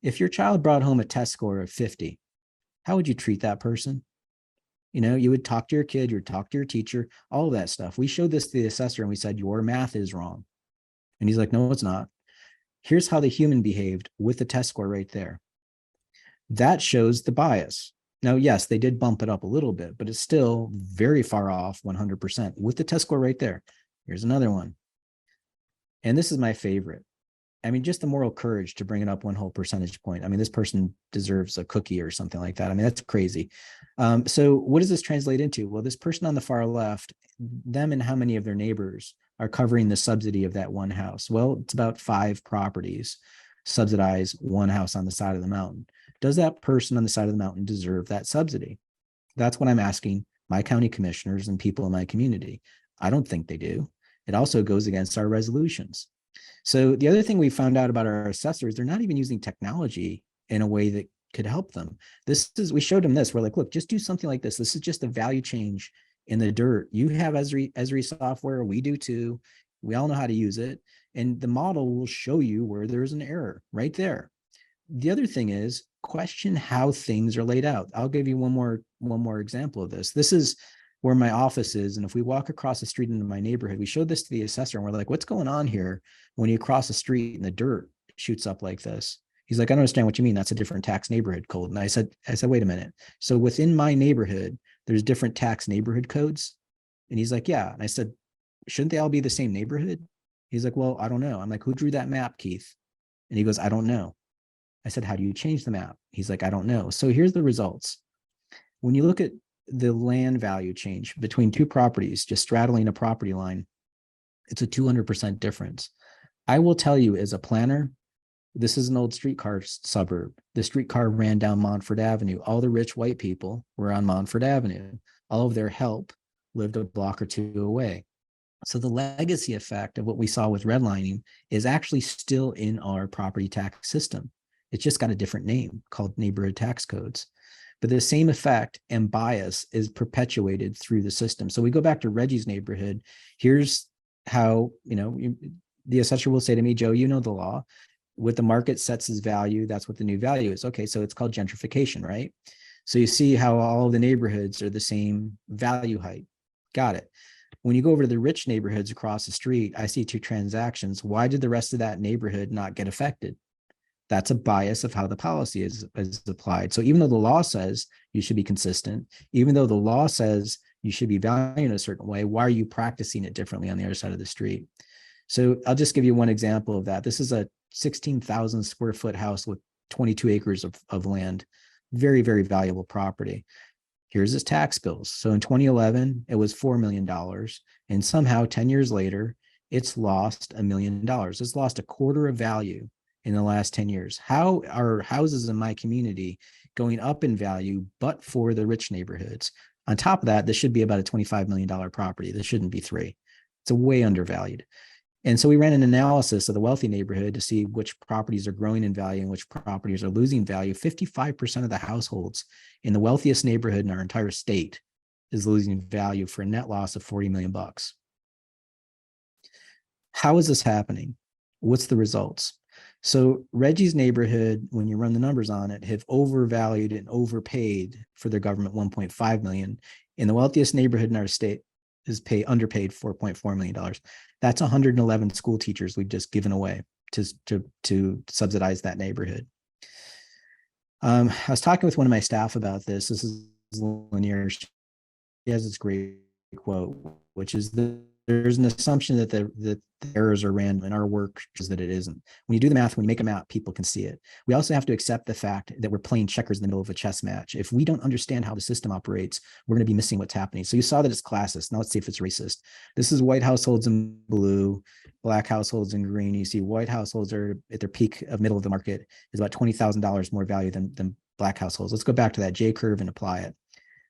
if your child brought home a test score of 50, how would you treat that person? You would talk to your kid, you would talk to your teacher, all of that stuff. We showed this to the assessor and we said, your math is wrong. And he's like, no, it's not. Here's how the human behaved with the test score right there. That shows the bias. Now, yes, they did bump it up a little bit, but it's still very far off 100% with the test score right there. Here's another one. And this is my favorite. I mean, just the moral courage to bring it up 1 whole percentage point. I mean, this person deserves a cookie or something like that. I mean, that's crazy. So what does this translate into? Well, this person on the far left, them and how many of their neighbors are covering the subsidy of that one house? Well, it's about 5 properties subsidize one house on the side of the mountain. Does that person on the side of the mountain deserve that subsidy? That's what I'm asking my county commissioners and people in my community. I don't think they do. It also goes against our resolutions. So the other thing we found out about our assessors, they're not even using technology in a way that could help them. We showed them this. We're like, look, just do something like this. This is just a value change in the dirt. You have Esri software. We do too. We all know how to use it. And the model will show you where there's an error right there. The other thing is question how things are laid out. I'll give you one more example of this. This is where my office is. And if we walk across the street into my neighborhood, we showed this to the assessor and we're like, what's going on here when you cross the street and the dirt shoots up like this? He's like, I don't understand what you mean. That's a different tax neighborhood code. And I said, wait a minute. So within my neighborhood, there's different tax neighborhood codes. And he's like, yeah. And I said, shouldn't they all be the same neighborhood? He's like, well, I don't know. I'm like, who drew that map, Keith? And he goes, I don't know. I said, how do you change the map? He's like, I don't know. So here's the results. When you look at the land value change between 2 properties, just straddling a property line, it's a 200% difference. I will tell you as a planner, this is an old streetcar suburb. The streetcar ran down Montford Avenue. All the rich white people were on Montford Avenue. All of their help lived a block or 2 away. So the legacy effect of what we saw with redlining is actually still in our property tax system. It's just got a different name called neighborhood tax codes. But the same effect and bias is perpetuated through the system. So we go back to Reggie's neighborhood. Here's how, the assessor will say to me, Joe, you know the law. What the market sets as value, that's what the new value is. Okay, so it's called gentrification, right? So you see how all of the neighborhoods are the same value height. Got it. When you go over to the rich neighborhoods across the street, I see 2 transactions. Why did the rest of that neighborhood not get affected? That's a bias of how the policy is applied. So even though the law says you should be consistent, even though the law says you should be valued in a certain way, why are you practicing it differently on the other side of the street? So I'll just give you one example of that. This is a 16,000 square foot house with 22 acres of land. Very, very valuable property. Here's his tax bills. So in 2011, it was $4 million. And somehow 10 years later, it's lost $1 million. It's lost a quarter of value in the last 10 years. How are houses in my community going up in value, but for the rich neighborhoods? On top of that, this should be about a $25 million property. This shouldn't be 3. It's a way undervalued. And so we ran an analysis of the wealthy neighborhood to see which properties are growing in value and which properties are losing value. 55% of the households in the wealthiest neighborhood in our entire state is losing value for a net loss of $40 million. How is this happening? What's the results? So Reggie's neighborhood, when you run the numbers on it, have overvalued and overpaid for their government $1.5 million. In the wealthiest neighborhood in our state is underpaid $4.4 million. That's 111 school teachers we've just given away to subsidize that neighborhood. I was talking with one of my staff about this. This is Lanier. She has this great quote, which is there's an assumption that the errors are random, and our work is that it isn't. When you do the math, when you make a map, people can see it. We also have to accept the fact that we're playing checkers in the middle of a chess match. If we don't understand how the system operates, we're going to be missing what's happening. So you saw that it's classist. Now let's see if it's racist. This is white households in blue, black households in green. You see white households are at their peak of middle of the market is about $20,000 more value than black households. Let's go back to that J curve and apply it.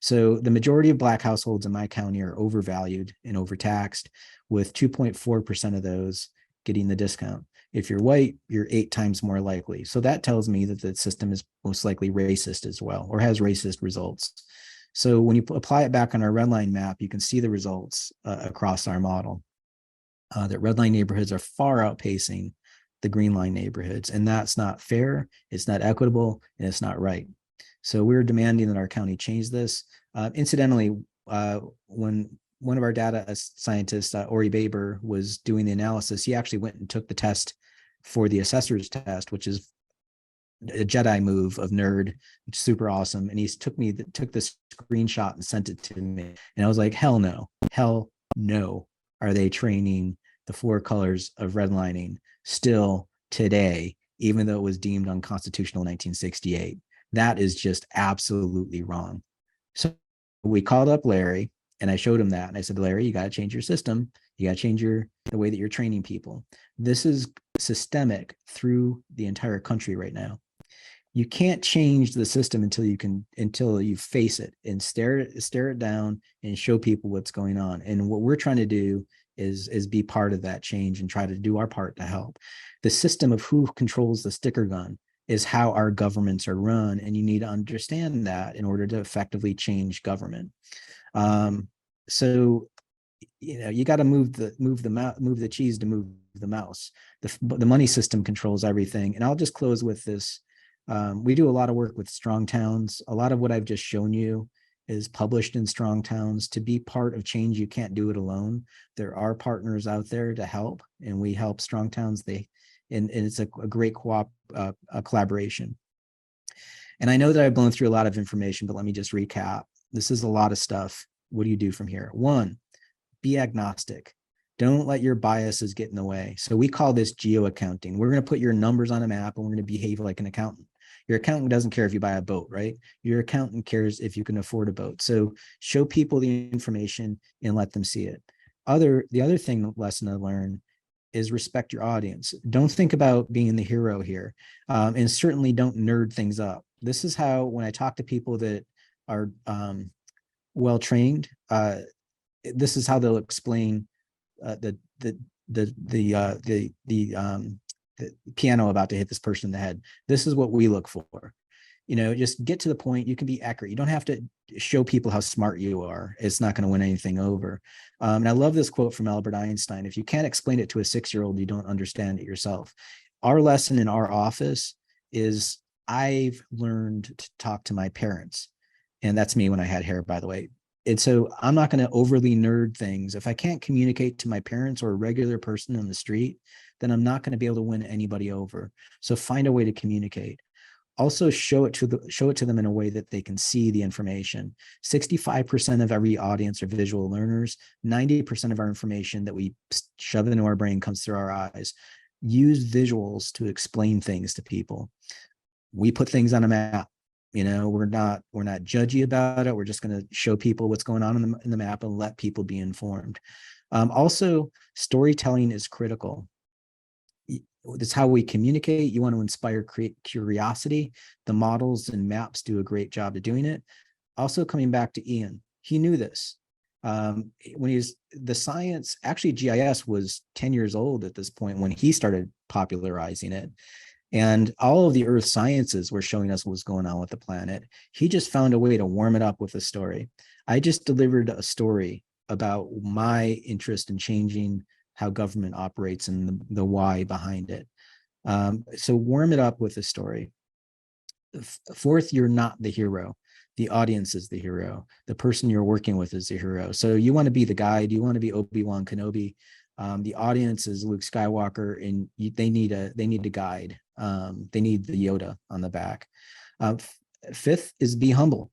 So the majority of black households in my county are overvalued and overtaxed, with 2.4% of those getting the discount. If you're white, you're 8 times more likely. So that tells me that the system is most likely racist as well, or has racist results. So when you apply it back on our redline map, you can see the results across our model. That redline neighborhoods are far outpacing the green line neighborhoods, and that's not fair, it's not equitable, and it's not right. So we're demanding that our county change this. Incidentally, when one of our data scientists, Ori Baber, was doing the analysis, he actually went and took the test for the assessor's test, which is a Jedi move of nerd, which is super awesome. And he took this screenshot and sent it to me. And I was like, hell no, are they training the 4 colors of redlining still today, even though it was deemed unconstitutional in 1968? That is just absolutely wrong. So we called up Larry and I showed him that. And I said, Larry, you got to change your system. You got to change the way that you're training people. This is systemic through the entire country right now. You can't change the system until you face it and stare it down and show people what's going on. And what we're trying to do is be part of that change and try to do our part to help. The system of who controls the sticker gun is how our governments are run, and you need to understand that in order to effectively change government. So you got to move the cheese to move the mouse. The money system controls everything. And I'll just close with this. We do a lot of work with strong towns. A lot of what I've just shown you is published in strong towns. To be part of change, you can't do it alone. There are partners out there to help, and we help strong towns. And it's a great collaboration. And I know that I've blown through a lot of information, but let me just recap. This is a lot of stuff. What do you do from here? 1, be agnostic. Don't let your biases get in the way. So we call this geo-accounting. We're going to put your numbers on a map, and we're going to behave like an accountant. Your accountant doesn't care if you buy a boat, right? Your accountant cares if you can afford a boat. So show people the information and let them see it. The other lesson I learned is respect your audience. Don't think about being the hero here, and certainly don't nerd things up. This is how, when I talk to people that are well-trained, this is how they'll explain the piano about to hit this person in the head. This is what we look for. Just get to the point. You can be accurate. You don't have to show people how smart you are. It's not going to win anything over. And I love this quote from Albert Einstein. If you can't explain it to a 6-year-old, you don't understand it yourself. Our lesson in our office is I've learned to talk to my parents. And that's me when I had hair, by the way. And so I'm not going to overly nerd things. If I can't communicate to my parents or a regular person on the street, then I'm not going to be able to win anybody over. So find a way to communicate. Also show it to them in a way that they can see the information. 65% of every audience are visual learners. 90% of our information that we shove into our brain comes through our eyes. Use visuals to explain things to people. We put things on a map. We're not judgy about it. We're just going to show people what's going on in the map and let people be informed. Also, storytelling is critical. That's how we communicate. You want to inspire curiosity. The models and maps do a great job of doing it. Also, coming back to Ian, he knew this. When the science, actually GIS was 10 years old at this point when he started popularizing it. And all of the earth sciences were showing us what was going on with the planet. He just found a way to warm it up with a story. I just delivered a story about my interest in changing how government operates and the why behind it. So warm it up with a story. 4th, you're not the hero. The audience is the hero. The person you're working with is the hero. So you want to be the guide. You want to be Obi-Wan Kenobi. The audience is Luke Skywalker, and they need a guide. They need the Yoda on the back. 5th is be humble.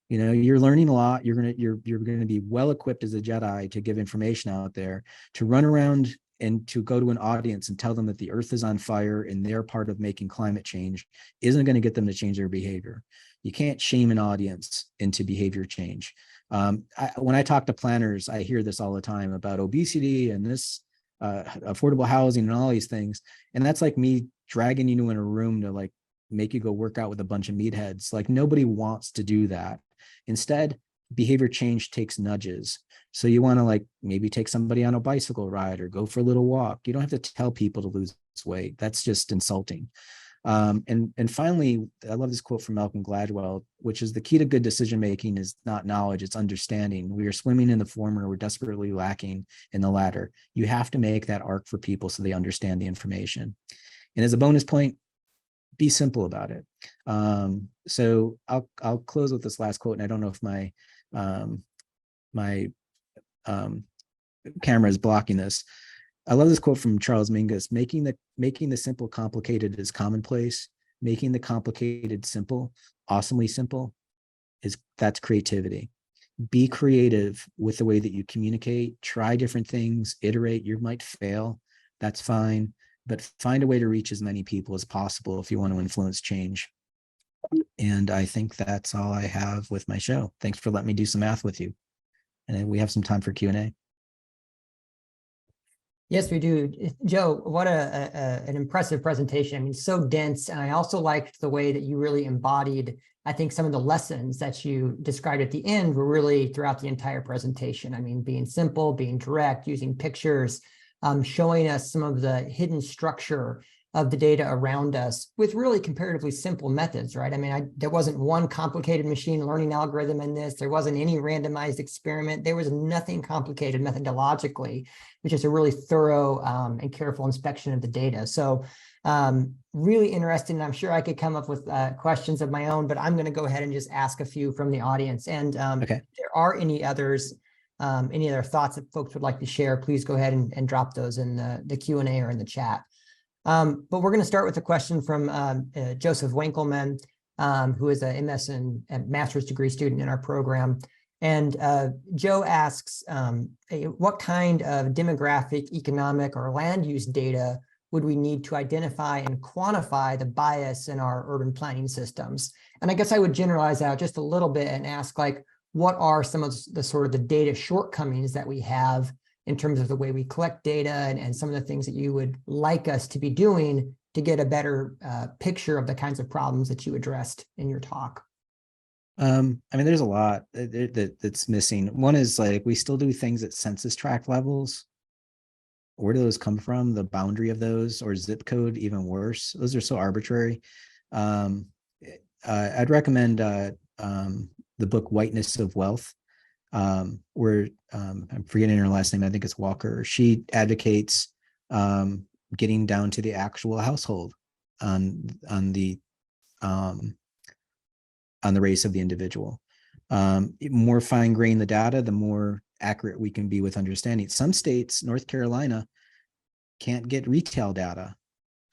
You're learning a lot. You're gonna be well equipped as a Jedi to give information out there, to run around and to go to an audience and tell them that the earth is on fire and they're part of making climate change isn't going to get them to change their behavior. You can't shame an audience into behavior change. When I talk to planners, I hear this all the time about obesity and this affordable housing and all these things. And that's like me dragging you in a room to make you go work out with a bunch of meatheads. Nobody wants to do that. Instead, behavior change takes nudges. So you want to maybe take somebody on a bicycle ride or go for a little walk. You don't have to tell people to lose weight. That's just insulting. And finally, I love this quote from Malcolm Gladwell, which is the key to good decision-making is not knowledge, it's understanding. We are swimming in the former, we're desperately lacking in the latter. You have to make that arc for people so they understand the information. And as a bonus point, be simple about it. So I'll close with this last quote, and I don't know if my camera is blocking this. I love this quote from Charles Mingus: making the simple complicated is commonplace. Making the complicated simple, awesomely simple, that's creativity. Be creative with the way that you communicate. Try different things, iterate. You might fail, that's fine, but find a way to reach as many people as possible if you want to influence change. And I think that's all I have with my show. Thanks for letting me do some math with you. And we have some time for Q&A. Yes, we do. Joe, what an impressive presentation. I mean, so dense. And I also liked the way that you really embodied, I think some of the lessons that you described at the end were really throughout the entire presentation. I mean, being simple, being direct, using pictures, showing us some of the hidden structure of the data around us with really comparatively simple methods, right? I mean, there wasn't one complicated machine learning algorithm in this. There wasn't any randomized experiment. There was nothing complicated methodologically, which is a really thorough and careful inspection of the data. So really interesting. I'm sure I could come up with questions of my own, but I'm going to go ahead and just ask a few from the audience. And Okay. if there are any others, any other thoughts that folks would like to share, please go ahead and drop those in the Q&A or in the chat. But we're going to start with a question from Joseph Winkelman, who is a MS and master's degree student in our program. And Joe asks, what kind of demographic, economic, or land use data would we need to identify and quantify the bias in our urban planning systems? And I guess I would generalize out just a little bit and ask, like, what are some of the sort of the data shortcomings that we have in terms of the way we collect data and some of the things that you would like us to be doing to get a better picture of the kinds of problems that you addressed in your talk? I mean, there's a lot that's missing. One is like, we still do things at census tract levels. Where do those come from? The boundary of those, or zip code, even worse. Those are so arbitrary. I'd recommend the book Whiteness of Wealth, where I'm forgetting her last name. I think it's Walker. She advocates getting down to the actual household on the race of the individual. More fine grain the data, the more accurate we can be with understanding. Some states, North Carolina, can't get retail data.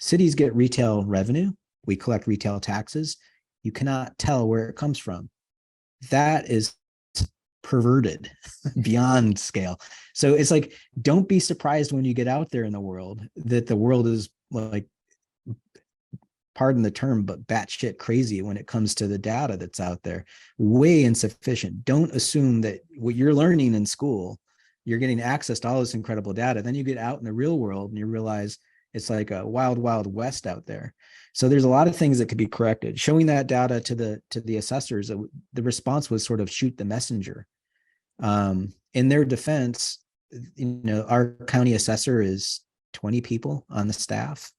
Cities get retail revenue. We collect retail taxes. You cannot tell where it comes from. That is perverted beyond scale. So it's like, don't be surprised when you get out there in the world that the world is, like, pardon the term, but batshit crazy when it comes to the data that's out there. Way insufficient. Don't assume that what you're learning in school, you're getting access to all this incredible data. Then you get out in the real world and you realize it's like a wild, wild west out there. So there's a lot of things that could be corrected. Showing that data to the assessors, the response was sort of shoot the messenger. In their defense, our county assessor is 20 people on the staff.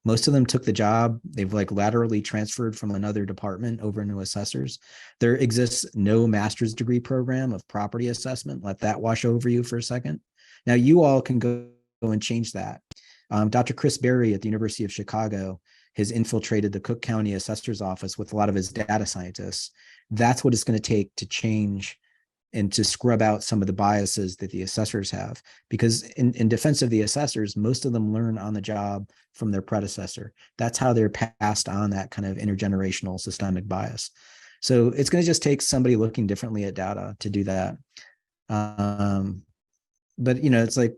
Most of them took the job. They've like laterally transferred from another department over into assessors. There exists no master's degree program of property assessment. Let that wash over you for a second. Now you all can go and change that. Dr. Chris Berry at the University of Chicago has infiltrated the Cook County Assessor's Office with a lot of his data scientists. That's what it's going to take to change and to scrub out some of the biases that the assessors have. Because in defense of the assessors, most of them learn on the job from their predecessor. That's how they're passed on that kind of intergenerational systemic bias. So it's going to just take somebody looking differently at data to do that. But it's like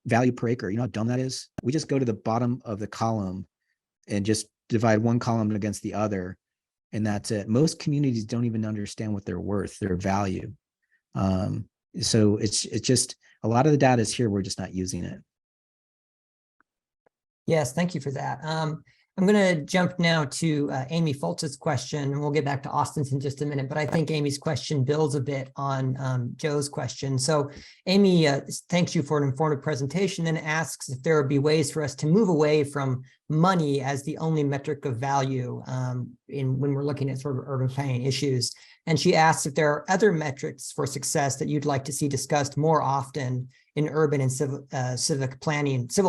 value per acre. You know how dumb that is? We just go to the bottom of the column and just divide one column against the other, and that's it. Most communities don't even understand what they're worth, their value. So it's just a lot of the data is here. We're just not using it. Yes, thank you for that. I'm going to jump now to Amy Foltz's question, and we'll get back to Austin's in just a minute, but I think Amy's question builds a bit on Joe's question. So Amy thanks you for an informative presentation and asks if there would be ways for us to move away from money as the only metric of value when we're looking at sort of urban planning issues. And she asks if there are other metrics for success that you'd like to see discussed more often in urban and civil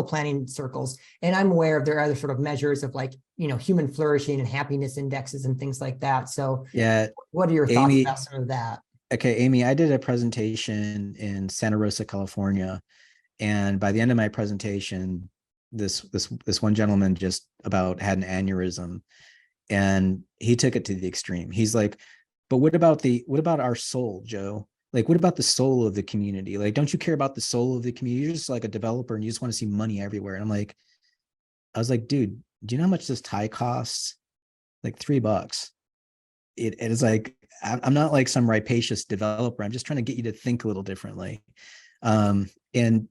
planning circles. And I'm aware of there are other sort of measures of, like, human flourishing and happiness indexes and things like that. So yeah, what are your thoughts about some of that? Okay, Amy, I did a presentation in Santa Rosa, California. And by the end of my presentation, this one gentleman just about had an aneurysm, and he took it to the extreme. He's like, but what about our soul, Joe? Like, what about the soul of the community? Like, don't you care about the soul of the community? You're just like a developer and you just want to see money everywhere. And I was like, dude, do you know how much this tie costs? Like $3. It is like, I'm not like some rapacious developer. I'm just trying to get you to think a little differently. And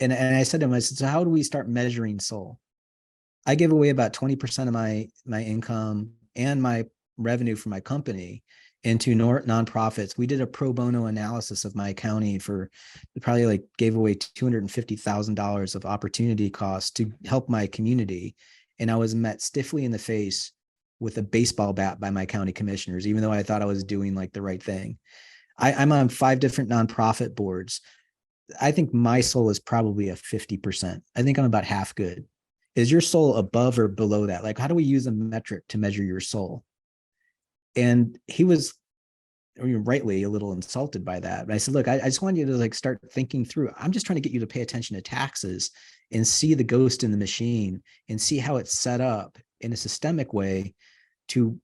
And I said to him, I said, so how do we start measuring soul? I give away about 20% of my income and my revenue from my company into nonprofits. We did a pro bono analysis of my county for probably like gave away $250,000 of opportunity costs to help my community. And I was met stiffly in the face with a baseball bat by my county commissioners, even though I thought I was doing like the right thing. I'm on 5 different nonprofit boards. I think my soul is probably a 50%. I think I'm about half good. Is your soul above or below that? Like, how do we use a metric to measure your soul? And he was, I mean, rightly a little insulted by that. But I said, look, I just want you to like start thinking through. I'm just trying to get you to pay attention to taxes and see the ghost in the machine and see how it's set up in a systemic way to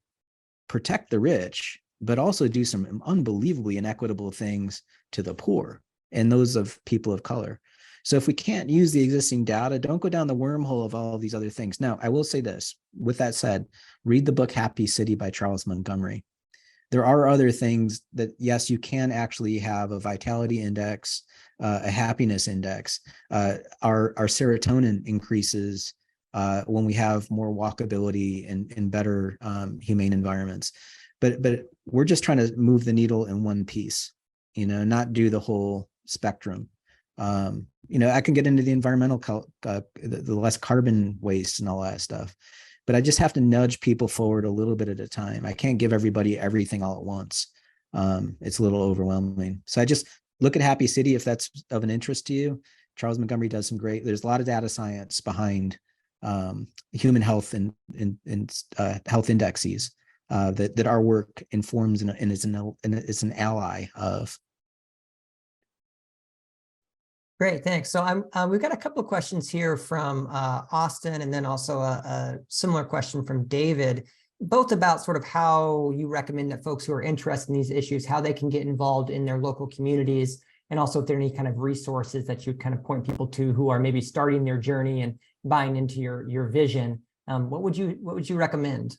protect the rich, but also do some unbelievably inequitable things to the poor and those of people of color. So if we can't use the existing data, don't go down the wormhole of all of these other things. Now, I will say this, with that said, read the book Happy City by Charles Montgomery. There are other things that, yes, you can actually have a vitality index, a happiness index. Our serotonin increases when we have more walkability and better humane environments. But we're just trying to move the needle in one piece, not do the whole spectrum. I can get into the environmental, the less carbon waste and all that stuff, but I just have to nudge people forward a little bit at a time. I can't give everybody everything all at once. It's a little overwhelming. So I just look at Happy City if that's of an interest to you. Charles Montgomery does some great, there's a lot of data science behind human health and health indexes that our work informs and is an ally of. Great, thanks. So we've got a couple of questions here from Austin, and then also a similar question from David, both about sort of how you recommend that folks who are interested in these issues, how they can get involved in their local communities, and also if there are any kind of resources that you kind of point people to who are maybe starting their journey and buying into your vision. What would you recommend?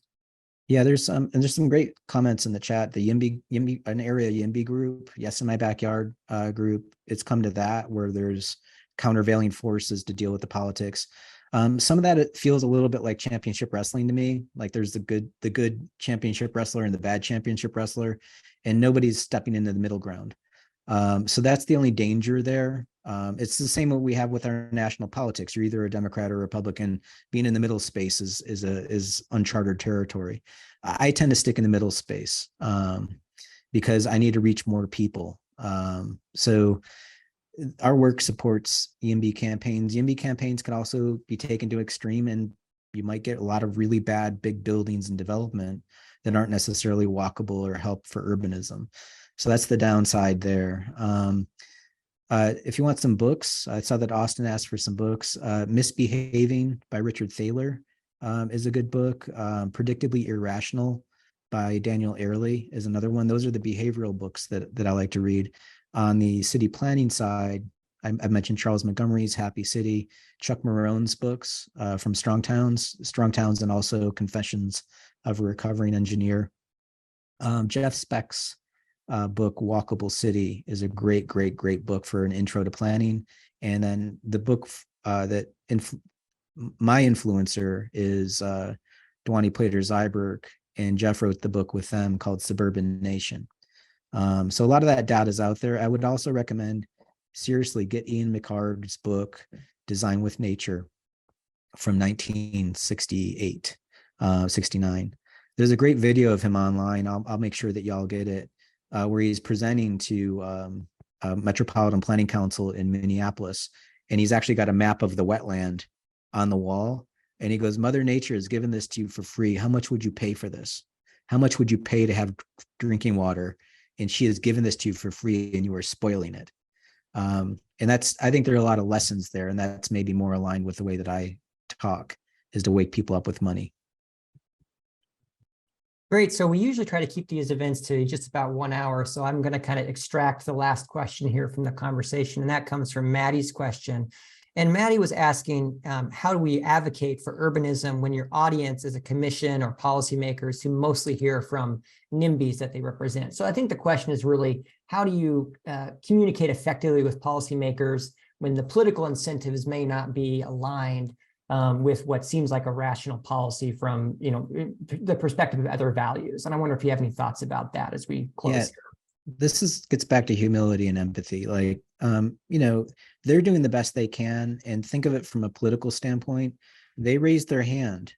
Yeah, there's some great comments in the chat. The YIMBY, an area YIMBY group, Yes in My Backyard group, it's come to that where there's countervailing forces to deal with the politics. Some of that, it feels a little bit like championship wrestling to me. Like there's the good championship wrestler and the bad championship wrestler, and nobody's stepping into the middle ground. So that's the only danger there. It's the same what we have with our national politics. You're either a Democrat or Republican. Being in the middle space is uncharted territory. I tend to stick in the middle space because I need to reach more people. So our work supports YIMBY campaigns. YIMBY campaigns can also be taken to extreme, and you might get a lot of really bad big buildings and development that aren't necessarily walkable or help for urbanism. So that's the downside there. If you want some books, I saw that Austin asked for some books. Misbehaving by Richard Thaler is a good book. Predictably Irrational by Daniel Earley is another one. Those are the behavioral books that I like to read. On the city planning side, I mentioned Charles Montgomery's Happy City, Chuck Marone's books from Strong Towns, and also Confessions of a Recovering Engineer. Jeff Speck's book Walkable City is a great book for an intro to planning. And then the book that my influencer is Dwani Plater-Zyberg, and Jeff wrote the book with them called Suburban Nation. So a lot of that data is out there. I would also recommend seriously get Ian McHarg's book Design with Nature from 1968, 69. There's a great video of him online. I'll make sure that y'all get it. Where he's presenting to Metropolitan Planning Council in Minneapolis. And he's actually got a map of the wetland on the wall. And he goes, Mother Nature has given this to you for free. How much would you pay for this? How much would you pay to have drinking water? And she has given this to you for free, and you are spoiling it. And I think there are a lot of lessons there. And that's maybe more aligned with the way that I talk, is to wake people up with money. Great. So we usually try to keep these events to just about 1 hour. So I'm going to kind of extract the last question here from the conversation. And that comes from Maddie's question. And Maddie was asking, how do we advocate for urbanism when your audience is a commission or policymakers who mostly hear from NIMBYs that they represent? So I think the question is really, how do you communicate effectively with policymakers when the political incentives may not be aligned with what seems like a rational policy from, the perspective of other values. And I wonder if you have any thoughts about that as we close. Yeah, this gets back to humility and empathy. Like, they're doing the best they can, and think of it from a political standpoint. They raised their hand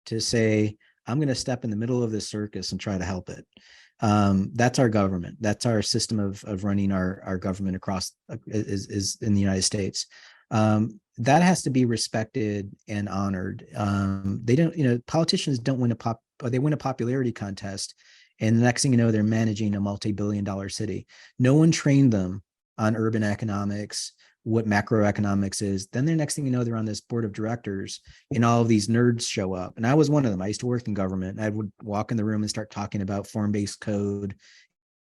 to say, I'm going to step in the middle of this circus and try to help it. That's our government. That's our system of running our government across is in the United States. That has to be respected and honored. They don't, politicians don't win they win a popularity contest, and the next thing you know, they're managing a multi-billion-dollar city. No one trained them on urban economics, what macroeconomics is. Then the next thing you know, they're on this board of directors, and all of these nerds show up. And I was one of them. I used to work in government. I would walk in the room and start talking about form-based code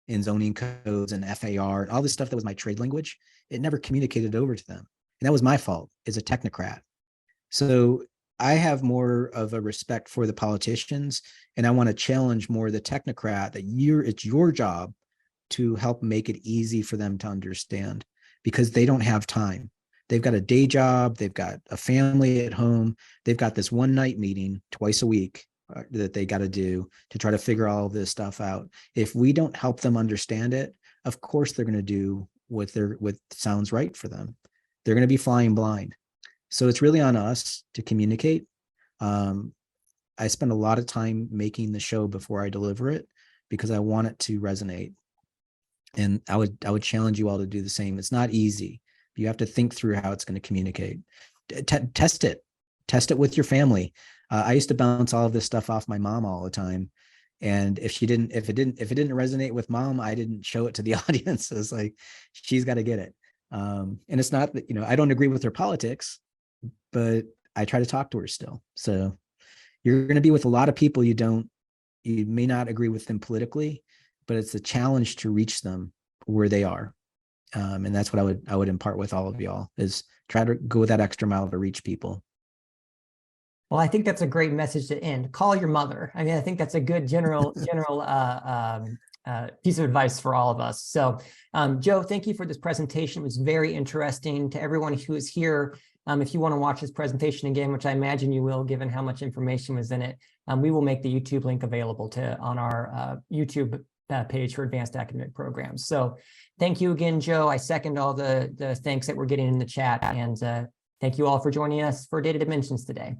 and zoning codes and FAR and all this stuff that was my trade language. It never communicated over to them. And that was my fault as a technocrat. So I have more of a respect for the politicians, and I want to challenge more the technocrat that it's your job to help make it easy for them to understand, because they don't have time. They've got a day job. They've got a family at home. They've got this one night meeting twice a week that they got to do to try to figure all of this stuff out. If we don't help them understand it, of course, they're going to do what sounds right for them. They're going to be flying blind. So it's really on us to communicate. I spend a lot of time making the show before I deliver it, because I want it to resonate. And I would challenge you all to do the same. It's not easy. You have to think through how it's going to communicate. Test it with your family. I used to bounce all of this stuff off my mom all the time. And if it didn't resonate with mom, I didn't show it to the audience. It's like, she's got to get it. And it's not that, I don't agree with her politics, but I try to talk to her still. So you're going to be with a lot of people you may not agree with them politically, but it's a challenge to reach them where they are. And that's what I would impart with all of y'all, is try to go that extra mile to reach people. Well, I think that's a great message to end. Call your mother. I mean, I think that's a good general piece of advice for all of us. So, Joe, thank you for this presentation. It was very interesting. To everyone who is here, if you want to watch this presentation again, which I imagine you will, given how much information was in it, we will make the YouTube link available on our YouTube page for advanced academic programs. So thank you again, Joe. I second all the thanks that we're getting in the chat, and thank you all for joining us for Data Dimensions today.